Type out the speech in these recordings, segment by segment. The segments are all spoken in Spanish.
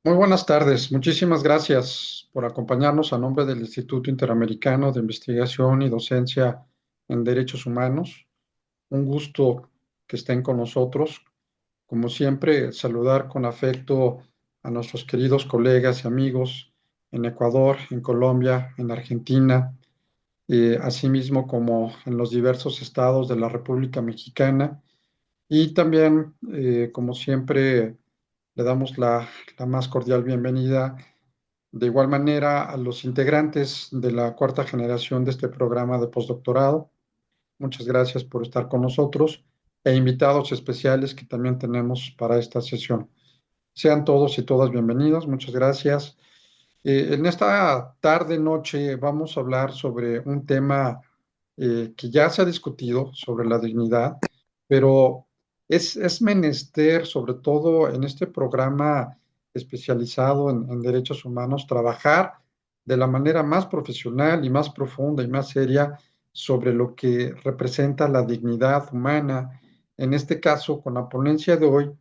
Muy buenas tardes. Muchísimas gracias por acompañarnos a nombre del Instituto Interamericano de Investigación y Docencia en Derechos Humanos. Un gusto que estén con nosotros. Como siempre, saludar con afecto a nuestros queridos colegas y amigos en Ecuador, en Colombia, en Argentina, asimismo como en los diversos estados de la República Mexicana. Y también, como siempre, le damos la más cordial bienvenida de igual manera a los integrantes de la cuarta generación de este programa de postdoctorado. Muchas gracias por estar con nosotros e invitados especiales que también tenemos para esta sesión. Sean todos y todas bienvenidos. Muchas gracias. En esta tarde, noche, vamos a hablar sobre un tema que ya se ha discutido sobre la dignidad, pero es menester, sobre todo en este programa especializado en derechos humanos, trabajar de la manera más profesional y más profunda y más seria sobre lo que representa la dignidad humana, en este caso con la ponencia de hoy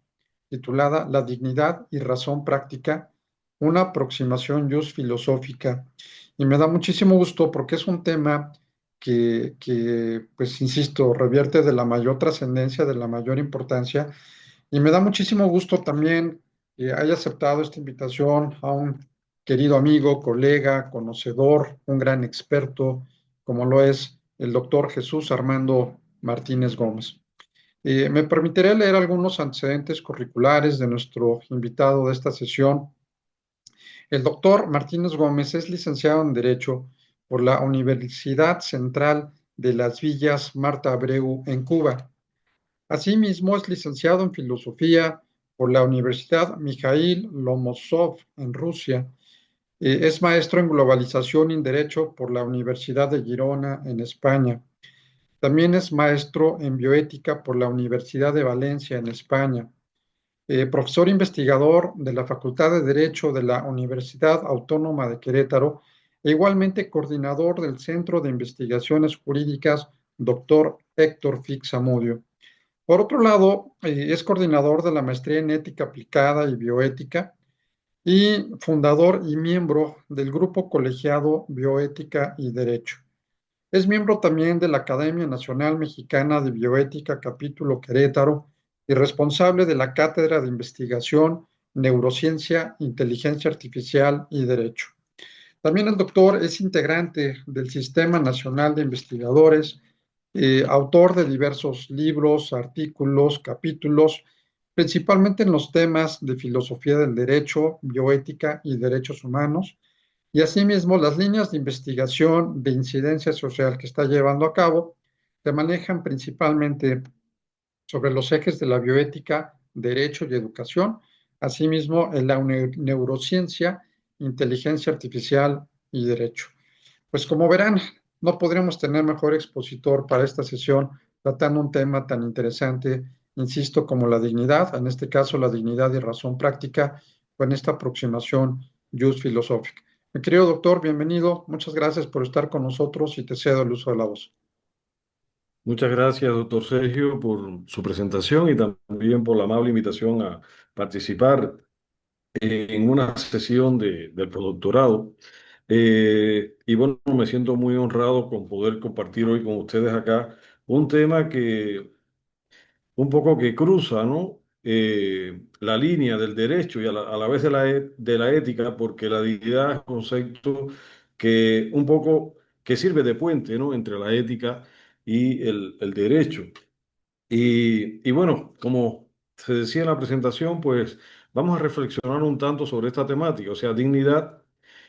titulada La dignidad y razón práctica, una aproximación just filosófica. Y me da muchísimo gusto porque es un tema pues insisto, revierte de la mayor trascendencia, de la mayor importancia. Y me da muchísimo gusto también que haya aceptado esta invitación a un querido amigo, colega, conocedor, un gran experto, como lo es el doctor Jesús Armando Martínez Gómez. Me permitiré leer algunos antecedentes curriculares de nuestro invitado de esta sesión. El doctor Martínez Gómez es licenciado en Derecho por la Universidad Central de las Villas Marta Abreu en Cuba. Asimismo, es licenciado en Filosofía por la Universidad Mikhail Lomozov en Rusia. Es maestro en Globalización y en Derecho por la Universidad de Girona en España. También es maestro en Bioética por la Universidad de Valencia en España. Profesor investigador de la Facultad de Derecho de la Universidad Autónoma de Querétaro e igualmente coordinador del Centro de Investigaciones Jurídicas, doctor Héctor Fix Zamudio. Por otro lado, es coordinador de la Maestría en Ética Aplicada y Bioética y fundador y miembro del Grupo Colegiado Bioética y Derecho. Es miembro también de la Academia Nacional Mexicana de Bioética, capítulo Querétaro, y responsable de la Cátedra de Investigación, Neurociencia, Inteligencia Artificial y Derecho. También el doctor es integrante del Sistema Nacional de Investigadores, autor de diversos libros, artículos, capítulos, principalmente en los temas de filosofía del derecho, bioética y derechos humanos, y asimismo, las líneas de investigación de incidencia social que está llevando a cabo se manejan principalmente sobre los ejes de la bioética, derecho y educación, asimismo en la neurociencia, inteligencia artificial y derecho. Pues como verán, no podríamos tener mejor expositor para esta sesión tratando un tema tan interesante, insisto, como la dignidad, en este caso la dignidad y razón práctica, con esta aproximación just filosófica. Mi querido doctor, bienvenido. Muchas gracias por estar con nosotros y te cedo el uso de la voz. Muchas gracias, doctor Sergio, por su presentación y también por la amable invitación a participar en una sesión del postdoctorado. Y bueno, me siento muy honrado con poder compartir hoy con ustedes acá un tema que un poco que cruza, ¿no? La línea del derecho y a la vez de de la ética, porque la dignidad es un concepto que un poco que sirve de puente, ¿no? Entre la ética y el derecho. Y bueno, como se decía en la presentación, pues vamos a reflexionar un tanto sobre esta temática, o sea, dignidad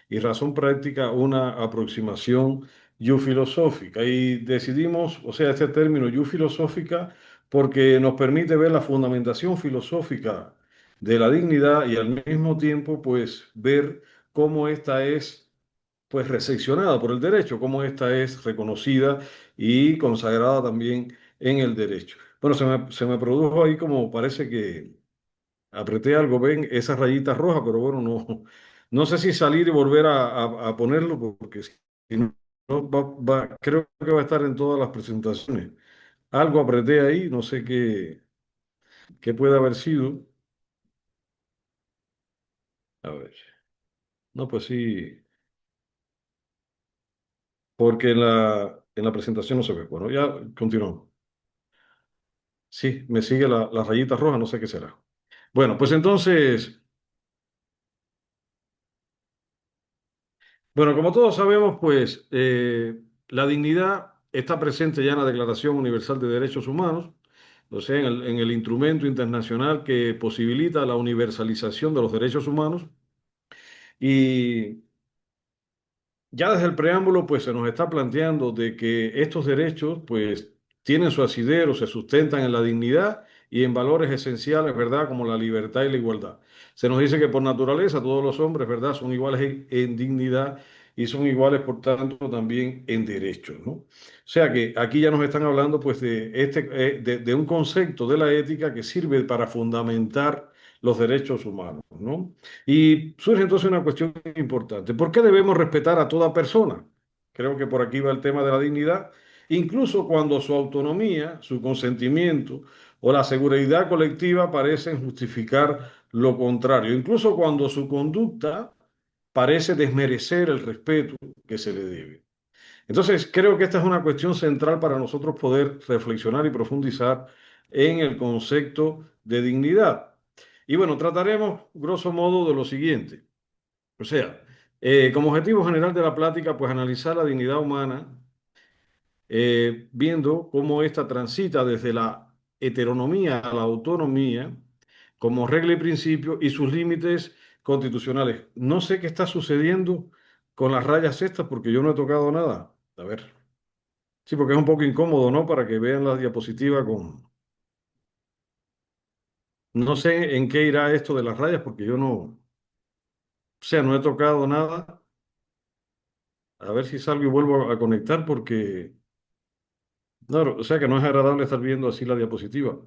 y razón práctica, una aproximación filosófica. Y decidimos, o sea, este término filosófica, porque nos permite ver la fundamentación filosófica de la dignidad y al mismo tiempo, pues, ver cómo esta es pues recepcionada por el derecho, cómo esta es reconocida y consagrada también en el derecho. Bueno, se me produjo ahí como parece que apreté algo, ven esas rayitas rojas, pero bueno, no sé si salir y volver a ponerlo, porque si no, creo que va a estar en todas las presentaciones. Algo apreté ahí, no sé qué puede haber sido. A ver. No, pues sí, porque en la presentación no se ve. Bueno, ya continuamos. Sí, me sigue la rayita roja, no sé qué será. Bueno, pues entonces, bueno, como todos sabemos, pues la dignidad está presente ya en la Declaración Universal de Derechos Humanos, o sea, en el instrumento internacional que posibilita la universalización de los derechos humanos. Y ya desde el preámbulo, pues se nos está planteando de que estos derechos, pues, tienen su asidero, se sustentan en la dignidad y en valores esenciales, ¿verdad? Como la libertad y la igualdad. Se nos dice que por naturaleza todos los hombres, ¿verdad? Son iguales en dignidad y son iguales, por tanto, también en derechos, ¿no? O sea que aquí ya nos están hablando, pues, de un concepto de la ética que sirve para fundamentar los derechos humanos, ¿no? Y surge entonces una cuestión importante. ¿Por qué debemos respetar a toda persona? Creo que por aquí va el tema de la dignidad, incluso cuando su autonomía, su consentimiento o la seguridad colectiva parecen justificar lo contrario, incluso cuando su conducta parece desmerecer el respeto que se le debe. Entonces, creo que esta es una cuestión central para nosotros poder reflexionar y profundizar en el concepto de dignidad. Y bueno, trataremos, grosso modo, de lo siguiente. O sea, como objetivo general de la plática, pues analizar la dignidad humana, viendo cómo ésta transita desde la heteronomía a la autonomía, como regla y principio, y sus límites constitucionales. No sé qué está sucediendo con las rayas estas, porque yo no he tocado nada. A ver. Sí, porque es un poco incómodo, ¿no? Para que vean la diapositiva con... No sé en qué irá esto de las rayas, porque yo no, o sea, no he tocado nada. A ver si salgo y vuelvo a conectar, porque, no, o sea, que no es agradable estar viendo así la diapositiva.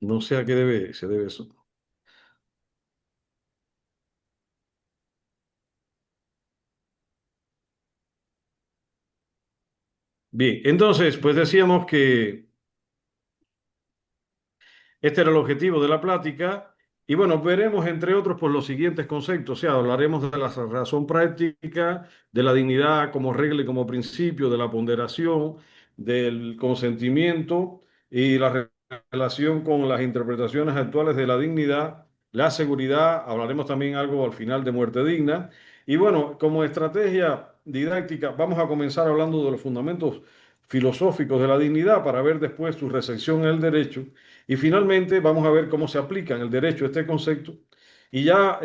No sé a qué se debe eso. Bien, entonces, pues decíamos que este era el objetivo de la plática. Y bueno, veremos entre otros por los siguientes conceptos. O sea, hablaremos de la razón práctica, de la dignidad como regla y como principio, de la ponderación, del consentimiento y la relación con las interpretaciones actuales de la dignidad, la seguridad. Hablaremos también algo al final de muerte digna. Y bueno, como estrategia didáctica, vamos a comenzar hablando de los fundamentos filosóficos de la dignidad para ver después su recepción en el derecho y finalmente vamos a ver cómo se aplica en el derecho este concepto. Y ya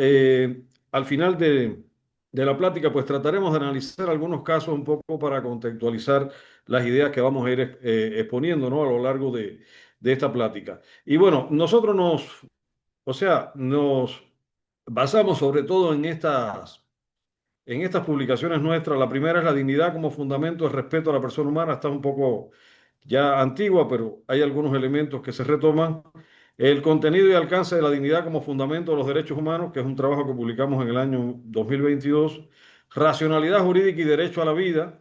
al final de la plática, pues trataremos de analizar algunos casos un poco para contextualizar las ideas que vamos a ir exponiendo, ¿no? A lo largo de esta plática. Y bueno, nosotros o sea, nos basamos sobre todo en estas publicaciones nuestras. La primera es la dignidad como fundamento del respeto a la persona humana. Está un poco ya antigua, pero hay algunos elementos que se retoman. El contenido y alcance de la dignidad como fundamento de los derechos humanos, que es un trabajo que publicamos en el año 2022. Racionalidad jurídica y derecho a la vida,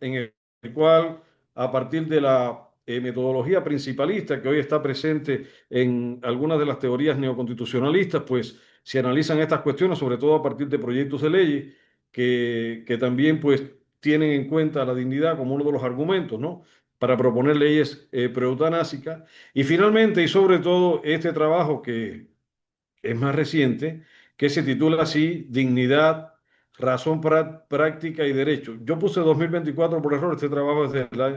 en el cual, a partir de la metodología principalista que hoy está presente en algunas de las teorías neoconstitucionalistas, pues se analizan estas cuestiones, sobre todo a partir de proyectos de leyes que también pues tienen en cuenta la dignidad como uno de los argumentos, ¿no? Para proponer leyes proeutanásicas. Y finalmente, y sobre todo, este trabajo que es más reciente, que se titula así, Dignidad, Razón Práctica y Derecho. Yo puse 2024 por error, este trabajo es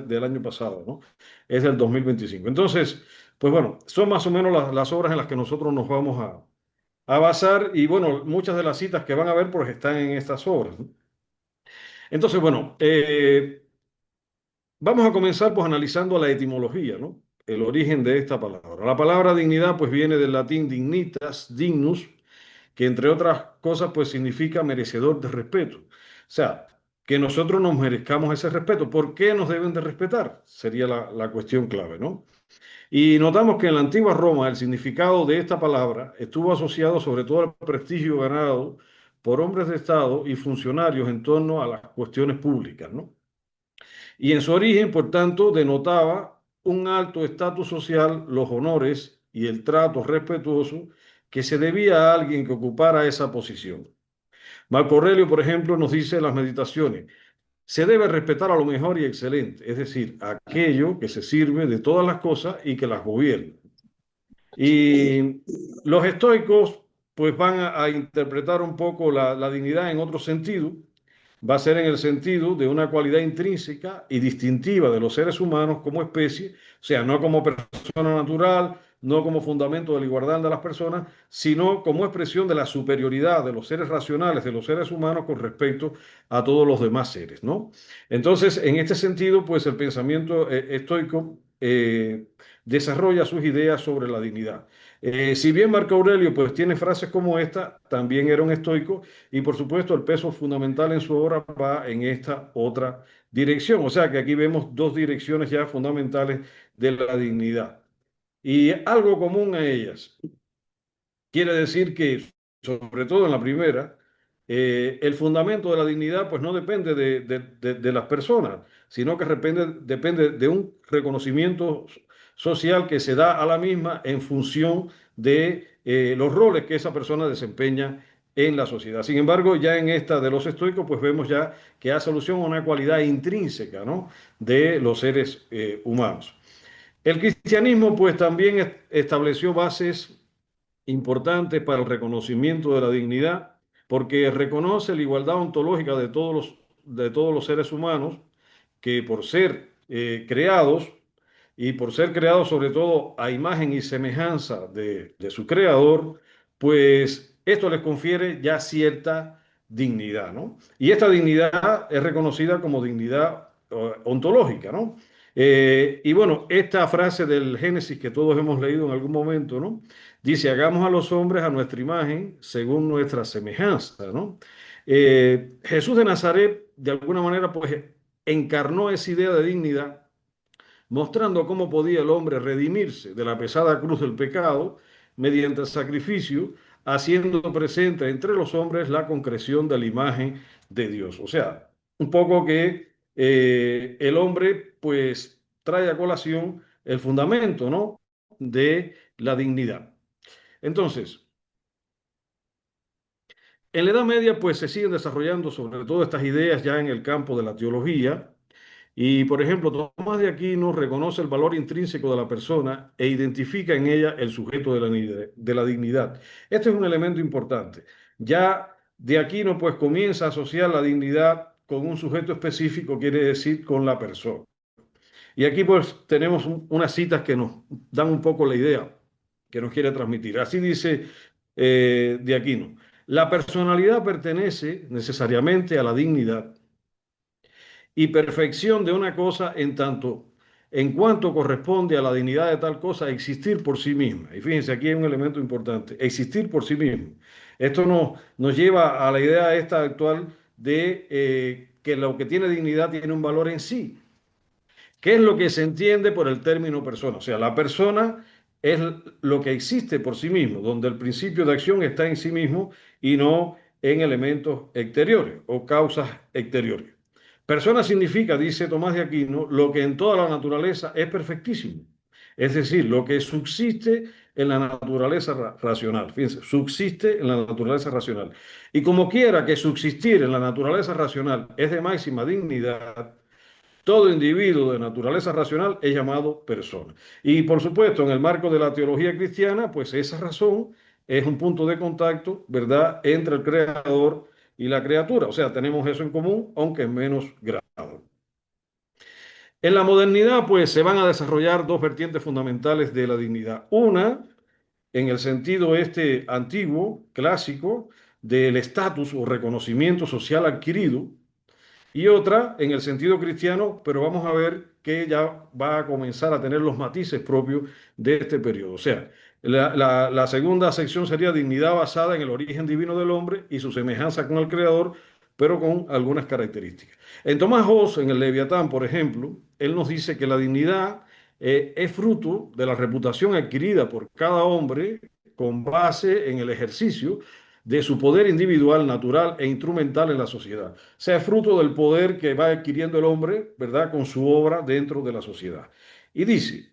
del año pasado, ¿no? Es del 2025. Entonces, pues bueno, son más o menos las obras en las que nosotros nos vamos a basar y bueno, muchas de las citas que van a ver pues están en estas obras, ¿no? Entonces, bueno, vamos a comenzar pues analizando la etimología, ¿no? El origen de esta palabra. La palabra dignidad pues viene del latín dignitas, dignus, que entre otras cosas pues significa merecedor de respeto. O sea, que nosotros nos merezcamos ese respeto. ¿Por qué nos deben de respetar? Sería la cuestión clave, ¿no? Y notamos que en la antigua Roma el significado de esta palabra estuvo asociado sobre todo al prestigio ganado por hombres de Estado y funcionarios en torno a las cuestiones públicas, ¿no? Y en su origen, por tanto, denotaba un alto estatus social, los honores y el trato respetuoso que se debía a alguien que ocupara esa posición. Marco Aurelio, por ejemplo, nos dice en las meditaciones, se debe respetar a lo mejor y excelente, es decir, aquello que se sirve de todas las cosas y que las gobierna. Y los estoicos pues van a interpretar un poco la dignidad en otro sentido. Va a ser en el sentido de una cualidad intrínseca y distintiva de los seres humanos como especie, o sea, no como persona natural, no como fundamento de la igualdad de las personas, sino como expresión de la superioridad de los seres racionales, de los seres humanos con respecto a todos los demás seres, ¿no? Entonces, en este sentido, pues el pensamiento estoico desarrolla sus ideas sobre la dignidad. Si bien Marco Aurelio pues tiene frases como esta, también era un estoico y por supuesto el peso fundamental en su obra va en esta otra dirección. O sea que aquí vemos dos direcciones ya fundamentales de la dignidad. Y algo común a ellas. Quiere decir que, sobre todo en la primera, el fundamento de la dignidad pues no depende de las personas, sino que depende de un reconocimiento social que se da a la misma en función de los roles que esa persona desempeña en la sociedad. Sin embargo, ya en esta de los estoicos, pues vemos ya que hace alusión a una cualidad intrínseca, ¿no?, de los seres humanos. El cristianismo, pues también estableció bases importante para el reconocimiento de la dignidad, porque reconoce la igualdad ontológica de todos los seres humanos, que por ser creados, y por ser creados sobre todo a imagen y semejanza de su creador, pues esto les confiere ya cierta dignidad, ¿no? Y esta dignidad es reconocida como dignidad ontológica, ¿no? Y bueno, esta frase del Génesis que todos hemos leído en algún momento, ¿no? Dice, hagamos a los hombres a nuestra imagen según nuestra semejanza, ¿no? Jesús de Nazaret, de alguna manera, pues encarnó esa idea de dignidad, mostrando cómo podía el hombre redimirse de la pesada cruz del pecado mediante el sacrificio, haciendo presente entre los hombres la concreción de la imagen de Dios. O sea, un poco que el hombre, pues, trae a colación el fundamento, ¿no?, de la dignidad. Entonces, en la Edad Media, pues se siguen desarrollando sobre todo estas ideas ya en el campo de la teología. Y, por ejemplo, Tomás de Aquino reconoce el valor intrínseco de la persona e identifica en ella el sujeto de la dignidad. Este es un elemento importante. Ya de Aquino, pues comienza a asociar la dignidad con un sujeto específico, quiere decir con la persona. Y aquí, pues, tenemos unas citas que nos dan un poco la idea que nos quiere transmitir. Así dice de Aquino. La personalidad pertenece necesariamente a la dignidad y perfección de una cosa en cuanto corresponde a la dignidad de tal cosa existir por sí misma. Y fíjense, aquí hay un elemento importante, existir por sí mismo. Esto nos lleva a la idea esta actual de que lo que tiene dignidad tiene un valor en sí. ¿Qué es lo que se entiende por el término persona? O sea, la persona es lo que existe por sí mismo, donde el principio de acción está en sí mismo y no en elementos exteriores o causas exteriores. Persona significa, dice Tomás de Aquino, lo que en toda la naturaleza es perfectísimo. Es decir, lo que subsiste en la naturaleza racional. Fíjense, subsiste en la naturaleza racional. Y como quiera que subsistir en la naturaleza racional es de máxima dignidad, todo individuo de naturaleza racional es llamado persona. Y por supuesto, en el marco de la teología cristiana, pues esa razón es un punto de contacto, ¿verdad?, entre el creador y la criatura. O sea, tenemos eso en común, aunque en menos grado. En la modernidad, pues se van a desarrollar dos vertientes fundamentales de la dignidad. Una, en el sentido este antiguo, clásico, del estatus o reconocimiento social adquirido, y otra en el sentido cristiano, pero vamos a ver que ya va a comenzar a tener los matices propios de este periodo. O sea, la segunda sección sería dignidad basada en el origen divino del hombre y su semejanza con el Creador, pero con algunas características. En Tomás Hobbes, en el Leviatán, por ejemplo, él nos dice que la dignidad es fruto de la reputación adquirida por cada hombre con base en el ejercicio de su poder individual, natural e instrumental en la sociedad. O sea, es fruto del poder que va adquiriendo el hombre, ¿verdad?, con su obra dentro de la sociedad. Y dice,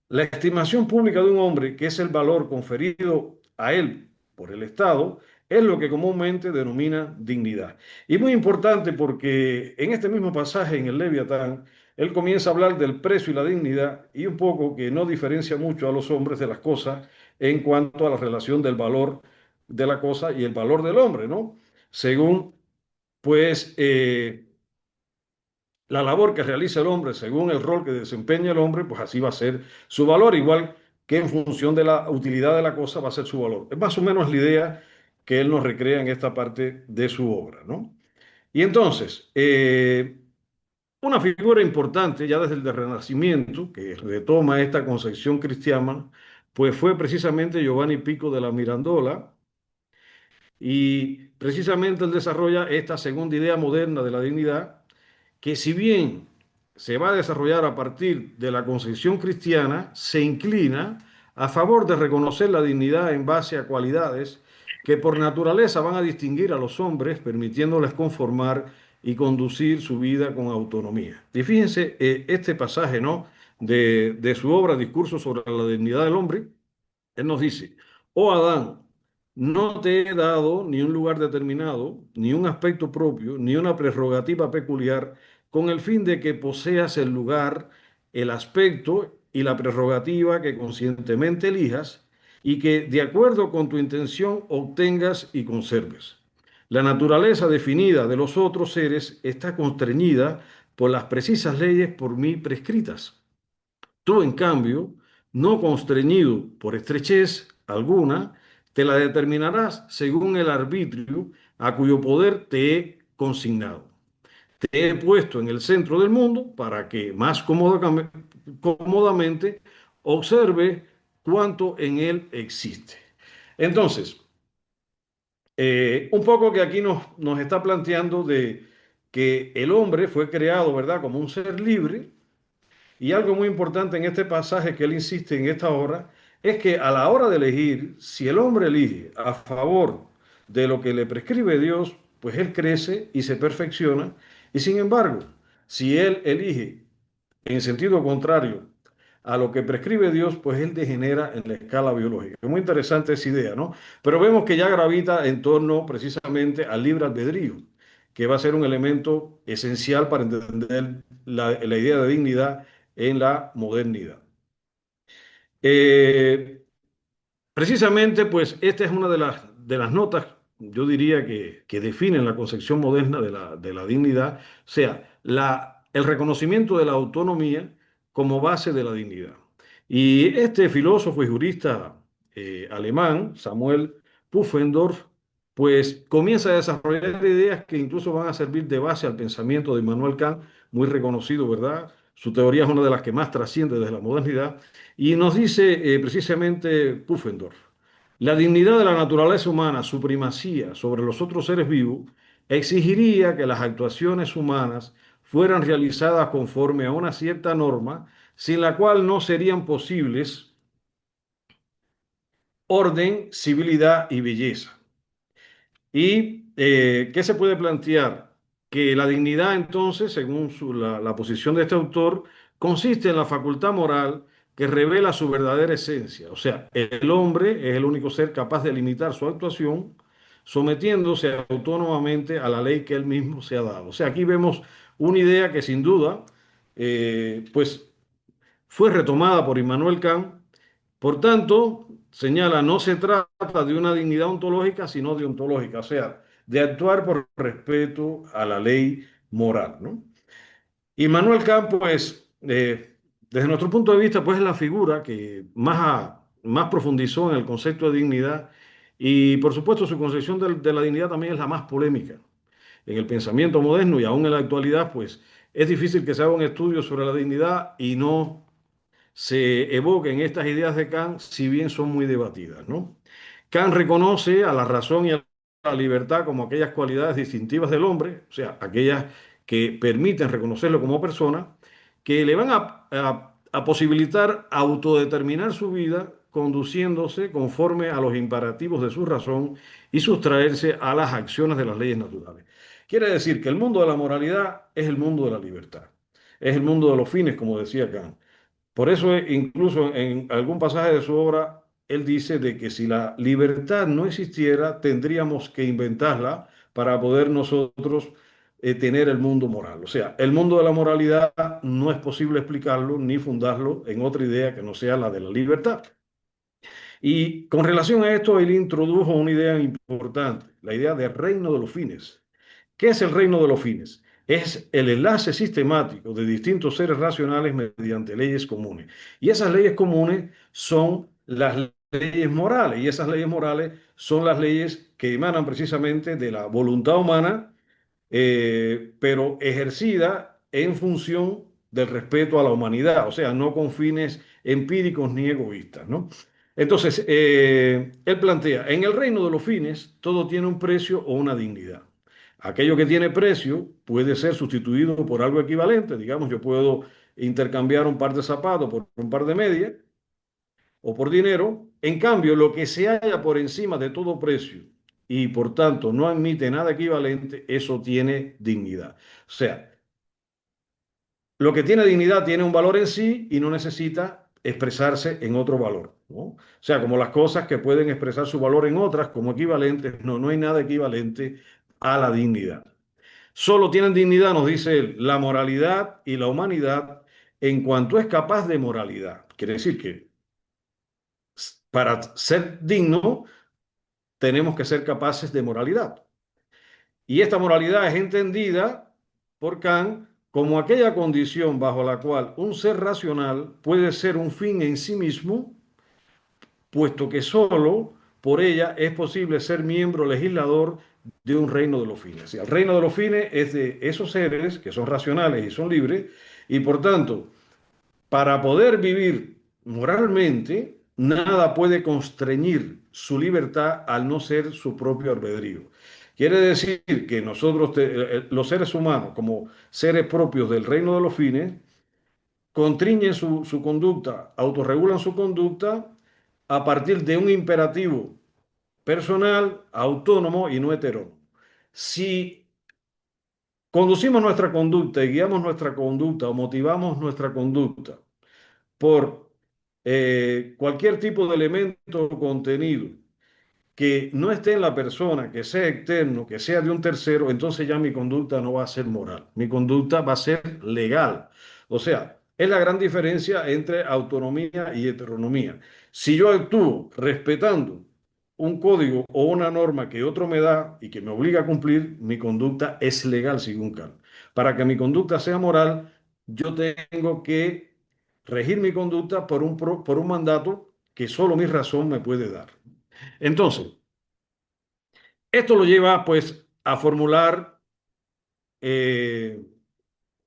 la estimación pública de un hombre, que es el valor conferido a él por el Estado, es lo que comúnmente denomina dignidad. Y muy importante porque en este mismo pasaje, en el Leviatán, él comienza a hablar del precio y la dignidad y un poco que no diferencia mucho a los hombres de las cosas en cuanto a la relación del valor de la cosa y el valor del hombre, ¿no? Según, pues, la labor que realiza el hombre, según el rol que desempeña el hombre, pues así va a ser su valor, igual que en función de la utilidad de la cosa va a ser su valor. Es más o menos la idea que él nos recrea en esta parte de su obra, ¿no? Y entonces, una figura importante ya desde el Renacimiento, que retoma esta concepción cristiana, pues fue precisamente Giovanni Pico de la Mirandola, y precisamente él desarrolla esta segunda idea moderna de la dignidad, que si bien se va a desarrollar a partir de la concepción cristiana, se inclina a favor de reconocer la dignidad en base a cualidades que por naturaleza van a distinguir a los hombres, permitiéndoles conformar y conducir su vida con autonomía. Y fíjense este pasaje, ¿no?, de su obra Discurso sobre la dignidad del hombre. Él nos dice, oh Adán, no te he dado ni un lugar determinado, ni un aspecto propio, ni una prerrogativa peculiar, con el fin de que poseas el lugar, el aspecto y la prerrogativa que conscientemente elijas y que, de acuerdo con tu intención, obtengas y conserves. La naturaleza definida de los otros seres está constreñida por las precisas leyes por mí prescritas. Tú, en cambio, no constreñido por estrechez alguna, te la determinarás según el arbitrio a cuyo poder te he consignado. Te he puesto en el centro del mundo para que más cómodamente observe cuánto en él existe. Entonces, un poco que aquí nos está planteando de que el hombre fue creado, ¿verdad?, como un ser libre, y algo muy importante en este pasaje que él insiste en esta hora es que a la hora de elegir, si el hombre elige a favor de lo que le prescribe Dios, pues él crece y se perfecciona. Y sin embargo, si él elige en sentido contrario a lo que prescribe Dios, pues él degenera en la escala biológica. Es muy interesante esa idea, ¿no? Pero vemos que ya gravita en torno precisamente al libre albedrío, que va a ser un elemento esencial para entender la idea de dignidad en la modernidad. Eh, Precisamente, pues esta es una de las notas, yo diría, que definen la concepción moderna de la dignidad, o sea, el reconocimiento de la autonomía como base de la dignidad. Y este filósofo y jurista alemán, Samuel Pufendorf, pues comienza a desarrollar ideas que incluso van a servir de base al pensamiento de Immanuel Kant, muy reconocido, ¿verdad? Su teoría es una de las que más trasciende desde la modernidad. Y nos dice precisamente Pufendorf, la dignidad de la naturaleza humana, su primacía sobre los otros seres vivos, exigiría que las actuaciones humanas fueran realizadas conforme a una cierta norma, sin la cual no serían posibles orden, civilidad y belleza. ¿Y qué se puede plantear? Que la dignidad entonces, según la posición de este autor, consiste en la facultad moral que revela su verdadera esencia. O sea, el hombre es el único ser capaz de limitar su actuación sometiéndose autónomamente a la ley que él mismo se ha dado. O sea, aquí vemos una idea que sin duda, pues fue retomada por Immanuel Kant. Por tanto, señala, no se trata de una dignidad ontológica, sino de ontológica, o sea, de actuar por respeto a la ley moral, ¿no? Immanuel Kant, pues, desde nuestro punto de vista, pues es la figura que más profundizó en el concepto de dignidad y, por supuesto, su concepción de la dignidad también es la más polémica. En el pensamiento moderno y aún en la actualidad, pues, es difícil que se haga un estudio sobre la dignidad y no se evoquen estas ideas de Kant, si bien son muy debatidas, ¿no? Kant reconoce a la razón y a la libertad como aquellas cualidades distintivas del hombre, o sea, aquellas que permiten reconocerlo como persona, que le van a posibilitar autodeterminar su vida conduciéndose conforme a los imperativos de su razón y sustraerse a las acciones de las leyes naturales. Quiere decir que el mundo de la moralidad es el mundo de la libertad, es el mundo de los fines, como decía Kant. Por eso, incluso en algún pasaje de su obra, él dice de que si la libertad no existiera, tendríamos que inventarla para poder nosotros tener el mundo moral. O sea, el mundo de la moralidad no es posible explicarlo ni fundarlo en otra idea que no sea la de la libertad. Y con relación a esto, él introdujo una idea importante, la idea del reino de los fines. ¿Qué es el reino de los fines? Es el enlace sistemático de distintos seres racionales mediante leyes comunes. Y esas leyes comunes son las leyes morales, y esas leyes morales son las leyes que emanan precisamente de la voluntad humana, pero ejercida en función del respeto a la humanidad, o sea, no con fines empíricos ni egoístas, ¿no? Entonces, él plantea, en el reino de los fines, todo tiene un precio o una dignidad. Aquello que tiene precio puede ser sustituido por algo equivalente. Digamos, yo puedo intercambiar un par de zapatos por un par de medias o por dinero. En cambio, lo que se halla por encima de todo precio y por tanto no admite nada equivalente, eso tiene dignidad. O sea, lo que tiene dignidad tiene un valor en sí y no necesita expresarse en otro valor, ¿no? O sea, como las cosas que pueden expresar su valor en otras como equivalentes, no, no hay nada equivalente a la dignidad. Solo tienen dignidad, nos dice él, la moralidad y la humanidad en cuanto es capaz de moralidad. Quiere decir que para ser digno tenemos que ser capaces de moralidad. Y esta moralidad es entendida por Kant como aquella condición bajo la cual un ser racional puede ser un fin en sí mismo, puesto que solo por ella es posible ser miembro legislador de un reino de los fines. Y el reino de los fines es de esos seres que son racionales y son libres, y por tanto, para poder vivir moralmente, nada puede constreñir su libertad al no ser su propio albedrío. Quiere decir que nosotros, los seres humanos, como seres propios del reino de los fines, constriñen su conducta, autorregulan su conducta a partir de un imperativo personal, autónomo y no heterónomo. Si conducimos nuestra conducta y guiamos nuestra conducta o motivamos nuestra conducta por cualquier tipo de elemento o contenido que no esté en la persona, que sea externo, que sea de un tercero, entonces ya mi conducta no va a ser moral, mi conducta va a ser legal. O sea, es la gran diferencia entre autonomía y heteronomía. Si yo actúo respetando un código o una norma que otro me da y que me obliga a cumplir, mi conducta es legal según Kant. Para que mi conducta sea moral, yo tengo que regir mi conducta por un mandato que solo mi razón me puede dar. Entonces, esto lo lleva pues a formular eh,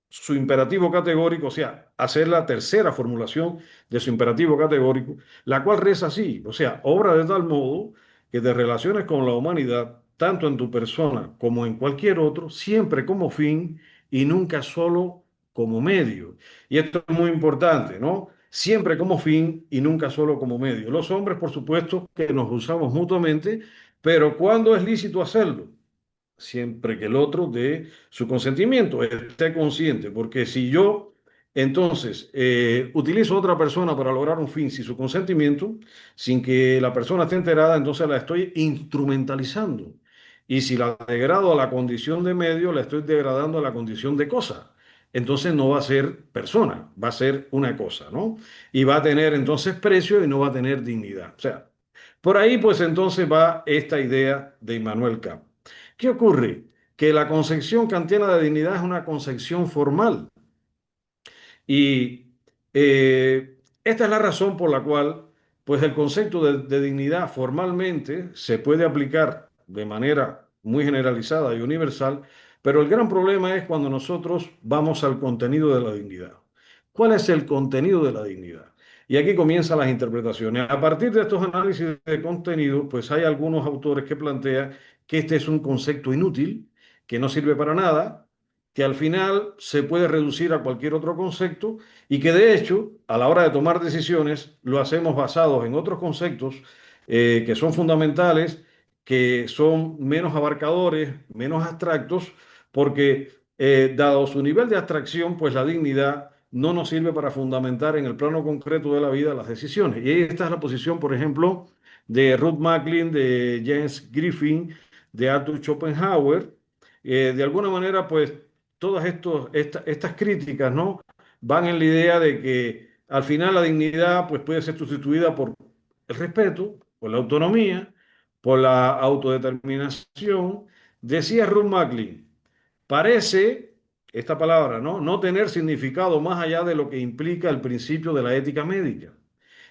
su imperativo categórico, o sea, hacer la tercera formulación de su imperativo categórico, la cual reza así, o sea, obra de tal modo que te relaciones con la humanidad, tanto en tu persona como en cualquier otro, siempre como fin y nunca solo como medio. Y esto es muy importante, ¿no? Siempre como fin y nunca solo como medio. Los hombres, por supuesto, que nos usamos mutuamente, pero ¿cuándo es lícito hacerlo? Siempre que el otro dé su consentimiento, esté consciente, porque si yo entonces utilizo a otra persona para lograr un fin sin su consentimiento, sin que la persona esté enterada, entonces la estoy instrumentalizando. Y si la degrado a la condición de medio, la estoy degradando a la condición de cosa. Entonces no va a ser persona, va a ser una cosa, ¿no? Y va a tener entonces precio y no va a tener dignidad. O sea, por ahí pues entonces va esta idea de Immanuel Kant. ¿Qué ocurre? Que la concepción kantiana de dignidad es una concepción formal. Y esta es la razón por la cual, pues el concepto de dignidad formalmente se puede aplicar de manera muy generalizada y universal, pero el gran problema es cuando nosotros vamos al contenido de la dignidad. ¿Cuál es el contenido de la dignidad? Y aquí comienzan las interpretaciones. A partir de estos análisis de contenido, pues hay algunos autores que plantean que este es un concepto inútil, que no sirve para nada, que al final se puede reducir a cualquier otro concepto y que de hecho, a la hora de tomar decisiones, lo hacemos basados en otros conceptos que son fundamentales, que son menos abarcadores, menos abstractos, porque dado su nivel de abstracción, pues la dignidad no nos sirve para fundamentar en el plano concreto de la vida las decisiones. Y esta es la posición, por ejemplo, de Ruth Macklin, de James Griffin, de Arthur Schopenhauer. De alguna manera, pues todas estas críticas, ¿no? Van en la idea de que al final la dignidad pues, puede ser sustituida por el respeto, por la autonomía, por la autodeterminación. Decía Ruth Macklin, parece, esta palabra, ¿no? No tener significado más allá de lo que implica el principio de la ética médica.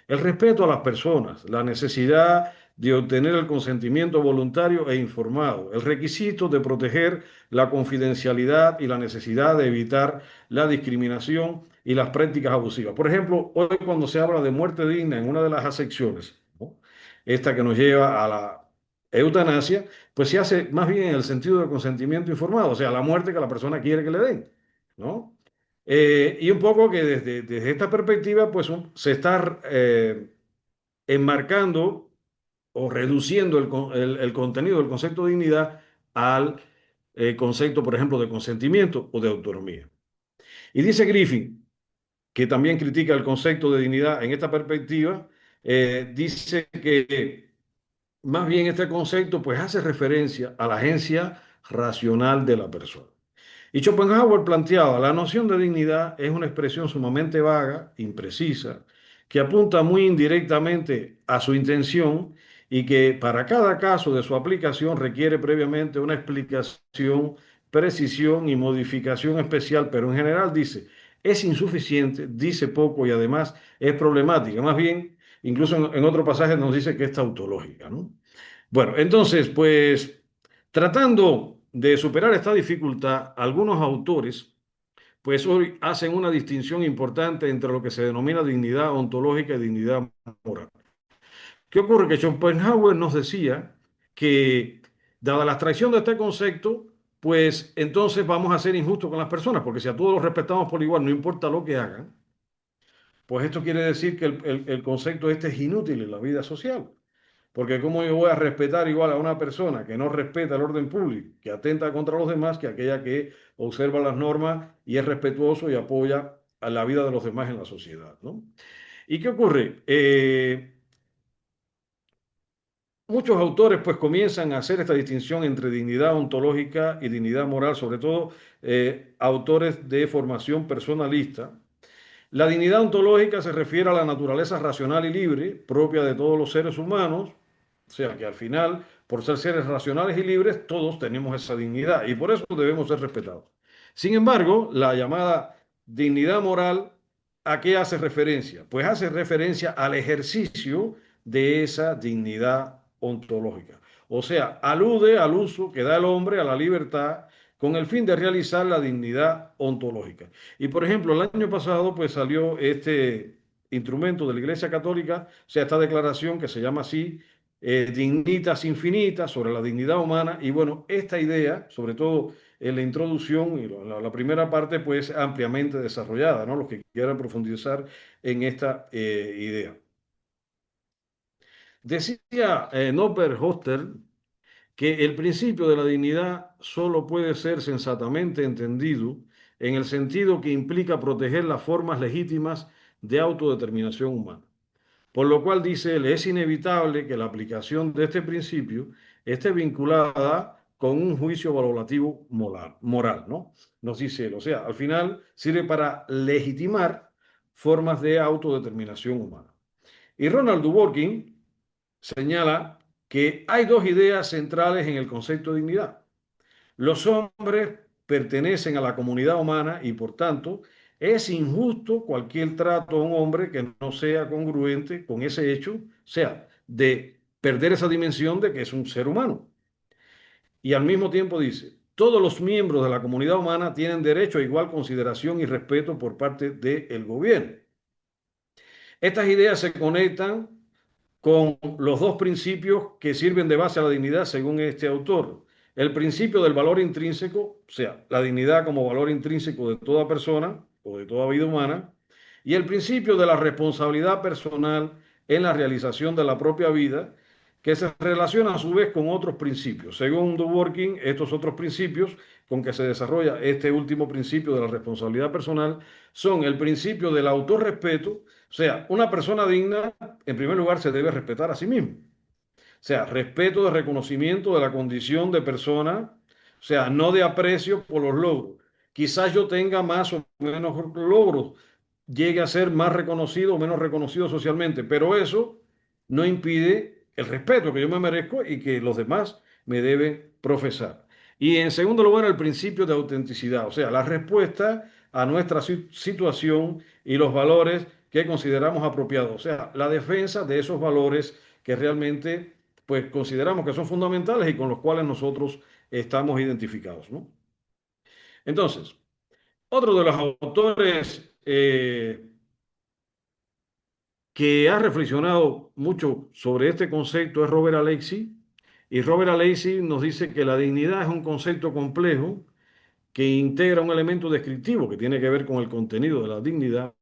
El respeto a las personas, la necesidad de obtener el consentimiento voluntario e informado, el requisito de proteger la confidencialidad y la necesidad de evitar la discriminación y las prácticas abusivas. Por ejemplo, hoy cuando se habla de muerte digna en una de las acepciones, ¿no? Esta que nos lleva a la eutanasia, pues se hace más bien en el sentido de consentimiento informado, o sea, la muerte que la persona quiere que le den, ¿no? Y un poco que desde esta perspectiva, pues se está enmarcando o reduciendo el contenido del concepto de dignidad al concepto, por ejemplo, de consentimiento o de autonomía. Y dice Griffin, que también critica el concepto de dignidad en esta perspectiva, dice que más bien este concepto pues hace referencia a la agencia racional de la persona. Y Schopenhauer planteaba, la noción de dignidad es una expresión sumamente vaga, imprecisa, que apunta muy indirectamente a su intención y que para cada caso de su aplicación requiere previamente una explicación, precisión y modificación especial, pero en general dice, es insuficiente, dice poco y además es problemática. Más bien, incluso en otro pasaje nos dice que es tautológica, ¿no? Bueno, entonces, pues tratando de superar esta dificultad, algunos autores, pues hoy hacen una distinción importante entre lo que se denomina dignidad ontológica y dignidad moral. ¿Qué ocurre? Que Schopenhauer nos decía que, dada la abstracción de este concepto, pues entonces vamos a ser injustos con las personas, porque si a todos los respetamos por igual, no importa lo que hagan, pues esto quiere decir que el concepto este es inútil en la vida social. Porque ¿cómo yo voy a respetar igual a una persona que no respeta el orden público, que atenta contra los demás, que aquella que observa las normas y es respetuoso y apoya a la vida de los demás en la sociedad, ¿no? ¿Y qué ocurre? Muchos autores pues comienzan a hacer esta distinción entre dignidad ontológica y dignidad moral, sobre todo autores de formación personalista. La dignidad ontológica se refiere a la naturaleza racional y libre propia de todos los seres humanos, o sea que al final, por ser seres racionales y libres, todos tenemos esa dignidad y por eso debemos ser respetados. Sin embargo, la llamada dignidad moral, ¿a qué hace referencia? Pues hace referencia al ejercicio de esa dignidad ontológica. O sea, alude al uso que da el hombre a la libertad con el fin de realizar la dignidad ontológica. Y por ejemplo, el año pasado pues salió este instrumento de la Iglesia Católica, o sea, esta declaración que se llama así, Dignitas Infinitas, sobre la dignidad humana. Y bueno, esta idea, sobre todo en la introducción y la primera parte, pues ampliamente desarrollada, ¿no? Los que quieran profundizar en esta idea. Decía Norbert Hoster que el principio de la dignidad solo puede ser sensatamente entendido en el sentido que implica proteger las formas legítimas de autodeterminación humana. Por lo cual, dice él, es inevitable que la aplicación de este principio esté vinculada con un juicio valorativo moral, ¿no? Nos dice él. O sea, al final sirve para legitimar formas de autodeterminación humana. Y Ronald Dworkin señala que hay dos ideas centrales en el concepto de dignidad. Los hombres pertenecen a la comunidad humana y por tanto es injusto cualquier trato a un hombre que no sea congruente con ese hecho, o sea, de perder esa dimensión de que es un ser humano. Y al mismo tiempo dice, todos los miembros de la comunidad humana tienen derecho a igual consideración y respeto por parte del gobierno. Estas ideas se conectan con los dos principios que sirven de base a la dignidad según este autor. el principio del valor intrínseco, o sea, la dignidad como valor intrínseco de toda persona o de toda vida humana, y el principio de la responsabilidad personal en la realización de la propia vida, que se relaciona a su vez con otros principios. Según Dworkin, estos otros principios con que se desarrolla este último principio de la responsabilidad personal son el principio del autorrespeto, o sea, una persona digna, en primer lugar, se debe respetar a sí mismo. O sea, respeto de reconocimiento de la condición de persona, o sea, no de aprecio por los logros. Quizás yo tenga más o menos logros, llegue a ser más reconocido o menos reconocido socialmente, pero eso no impide el respeto que yo me merezco y que los demás me deben profesar. Y en segundo lugar, el principio de autenticidad, o sea, la respuesta a nuestra situación y los valores que consideramos apropiados, o sea, la defensa de esos valores que realmente pues consideramos que son fundamentales y con los cuales nosotros estamos identificados, ¿no? Entonces, otro de los autores que ha reflexionado mucho sobre este concepto es Robert Alexy, y Robert Alexy nos dice que la dignidad es un concepto complejo que integra un elemento descriptivo que tiene que ver con el contenido de la dignidad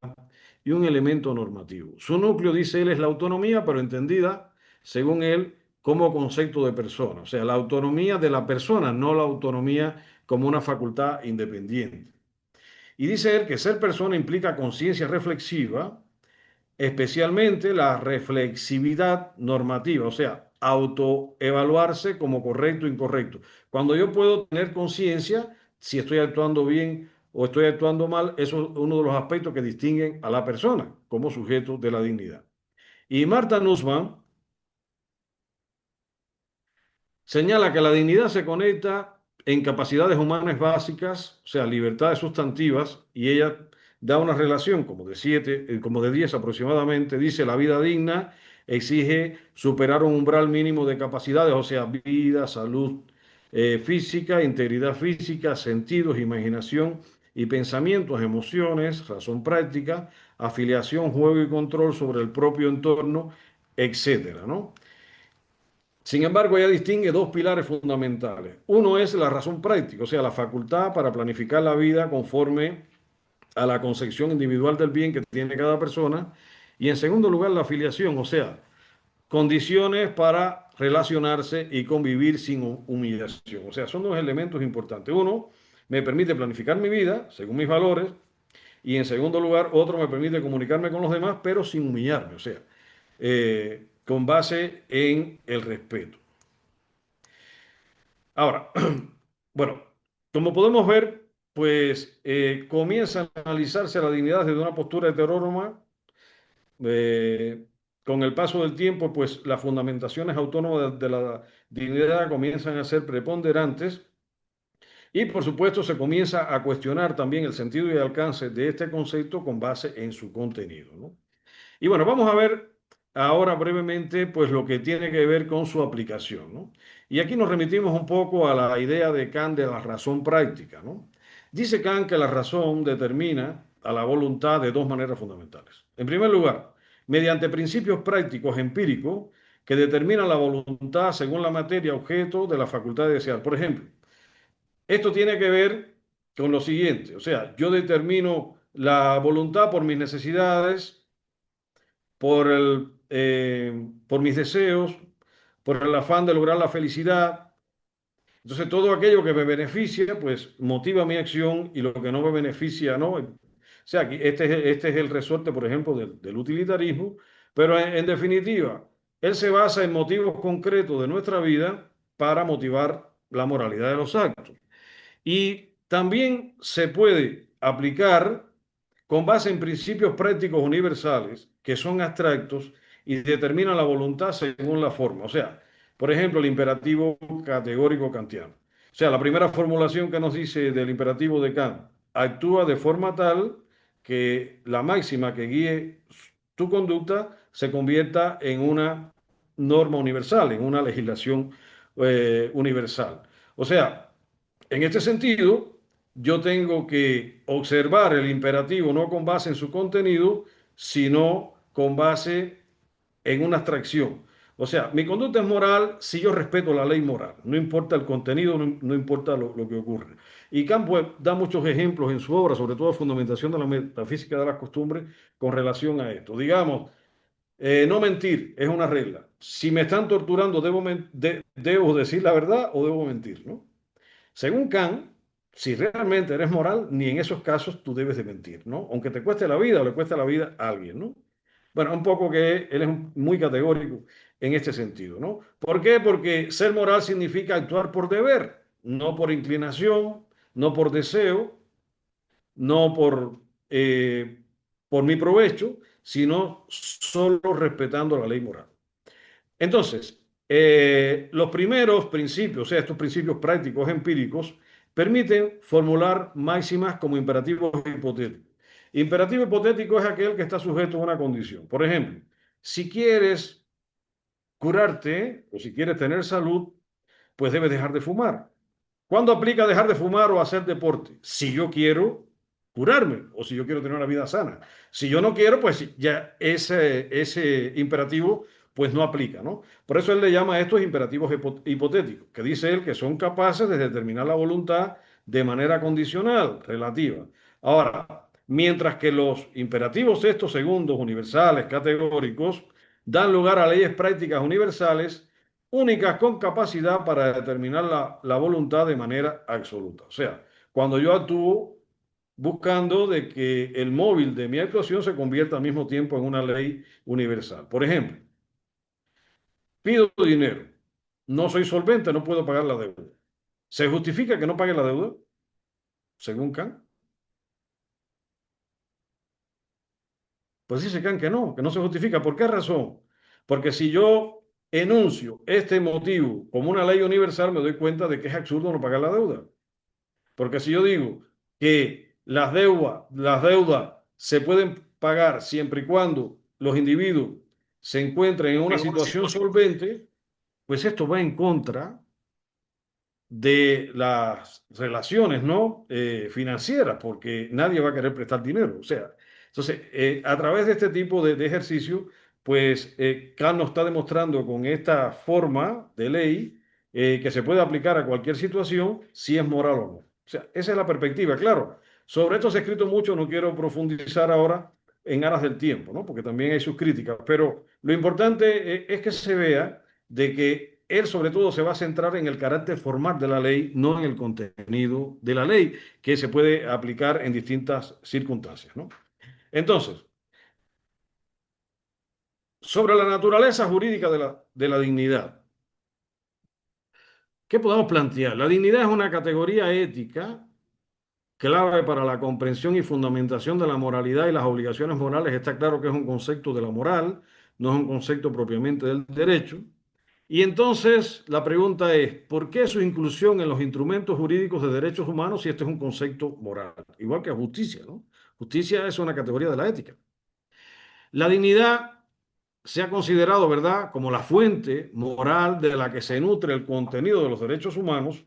y un elemento normativo. Su núcleo, dice él, es la autonomía, pero entendida, según él, como concepto de persona. O sea, la autonomía de la persona, no la autonomía como una facultad independiente. Y dice él que ser persona implica conciencia reflexiva, especialmente la reflexividad normativa, o sea, autoevaluarse como correcto o incorrecto. Cuando yo puedo tener conciencia si estoy actuando bien o estoy actuando mal, eso es uno de los aspectos que distinguen a la persona como sujeto de la dignidad. Y Marta Nussbaum señala que la dignidad se conecta en capacidades humanas básicas, o sea, libertades sustantivas, y ella da una relación como de 7, como de 10 aproximadamente. Dice, la vida digna exige superar un umbral mínimo de capacidades, o sea, vida, salud física, integridad física, sentidos, imaginación y pensamientos, emociones, razón práctica, afiliación, juego y control sobre el propio entorno, etcétera, ¿no? Sin embargo, ella distingue dos pilares fundamentales. Uno es la razón práctica, o sea, la facultad para planificar la vida conforme a la concepción individual del bien que tiene cada persona. Y en segundo lugar, la afiliación, o sea, condiciones para relacionarse y convivir sin humillación. O sea, son dos elementos importantes. Uno, me permite planificar mi vida según mis valores. Y en segundo lugar, otro me permite comunicarme con los demás, pero sin humillarme, o sea, con base en el respeto. Ahora, bueno, como podemos ver, pues comienza a analizarse la dignidad desde una postura heterónoma. eh, con el paso del tiempo, pues las fundamentaciones autónomas de la dignidad comienzan a ser preponderantes y, por supuesto, se comienza a cuestionar también el sentido y alcance de este concepto con base en su contenido, ¿no? Y bueno, vamos a ver ahora brevemente pues lo que tiene que ver con su aplicación, ¿no? Y aquí nos remitimos un poco a la idea de Kant de la razón práctica, ¿no? Dice Kant que la razón determina a la voluntad de dos maneras fundamentales. En primer lugar, mediante principios prácticos empíricos que determinan la voluntad según la materia objeto de la facultad de desear. Por ejemplo, esto tiene que ver con lo siguiente, o sea, yo determino la voluntad por mis necesidades, por mis deseos, por el afán de lograr la felicidad. Entonces, todo aquello que me beneficia, pues motiva mi acción y lo que no me beneficia, no. O sea, este es el resorte, por ejemplo, del utilitarismo, pero en definitiva, él se basa en motivos concretos de nuestra vida para motivar la moralidad de los actos. Y también se puede aplicar con base en principios prácticos universales que son abstractos y determinan la voluntad según la forma. O sea, por ejemplo, el imperativo categórico kantiano. O sea, la primera formulación que nos dice del imperativo de Kant, actúa de forma tal que la máxima que guíe tu conducta se convierta en una norma universal, en una legislación universal. O sea, en este sentido, yo tengo que observar el imperativo no con base en su contenido, sino con base en una abstracción. O sea, mi conducta es moral si yo respeto la ley moral, no importa el contenido, no importa lo que ocurre. Y Kant pues, da muchos ejemplos en su obra, sobre todo Fundamentación de la Metafísica de las Costumbres, con relación a esto. Digamos, no mentir es una regla. Si me están torturando, ¿debo decir la verdad o debo mentir, ¿no? Según Kant, si realmente eres moral, ni en esos casos tú debes de mentir, ¿no? Aunque te cueste la vida o le cueste la vida a alguien, ¿no? Bueno, un poco que él es muy categórico en este sentido, ¿no? ¿Por qué? Porque ser moral significa actuar por deber, no por inclinación, no por deseo, no por mi provecho, sino solo respetando la ley moral. Entonces, los primeros principios, o sea, estos principios prácticos empíricos, permiten formular máximas como imperativos hipotéticos. Imperativo hipotético es aquel que está sujeto a una condición. Por ejemplo, si quieres curarte o si quieres tener salud, pues debes dejar de fumar. ¿Cuándo aplica dejar de fumar o hacer deporte? Si yo quiero curarme o si yo quiero tener una vida sana. Si yo no quiero, pues ya ese imperativo pues no aplica, ¿no? Por eso él le llama a estos imperativos hipotéticos, que dice él que son capaces de determinar la voluntad de manera condicional, relativa. Ahora, mientras que los imperativos estos segundos, universales, categóricos, dan lugar a leyes prácticas universales únicas con capacidad para determinar la voluntad de manera absoluta. O sea, cuando yo actúo buscando de que el móvil de mi actuación se convierta al mismo tiempo en una ley universal. Por ejemplo, pido dinero, no soy solvente, no puedo pagar la deuda. ¿Se justifica que no pague la deuda, según Kant? Pues dice Kant que no se justifica. ¿Por qué razón? Porque si yo enuncio este motivo como una ley universal, me doy cuenta de que es absurdo no pagar la deuda. Porque si yo digo que las deudas se pueden pagar siempre y cuando los individuos se encuentren en una situación solvente, pues esto va en contra de las relaciones, ¿no? Financieras, porque nadie va a querer prestar dinero. O sea, entonces, a través de este tipo de ejercicio, pues Kant nos está demostrando con esta forma de ley que se puede aplicar a cualquier situación si es moral o no. O sea, esa es la perspectiva. Claro, sobre esto se ha escrito mucho, no quiero profundizar ahora en aras del tiempo, ¿no? Porque también hay sus críticas, pero lo importante es que se vea de que él sobre todo se va a centrar en el carácter formal de la ley, no en el contenido de la ley, que se puede aplicar en distintas circunstancias, ¿no? Entonces, sobre la naturaleza jurídica de la dignidad, ¿qué podemos plantear? La dignidad es una categoría ética clave para la comprensión y fundamentación de la moralidad y las obligaciones morales. Está claro que es un concepto de la moral, no es un concepto propiamente del derecho. Y entonces la pregunta es, ¿por qué su inclusión en los instrumentos jurídicos de derechos humanos si este es un concepto moral? Igual que justicia, ¿no? Justicia es una categoría de la ética. La dignidad se ha considerado, ¿verdad?, como la fuente moral de la que se nutre el contenido de los derechos humanos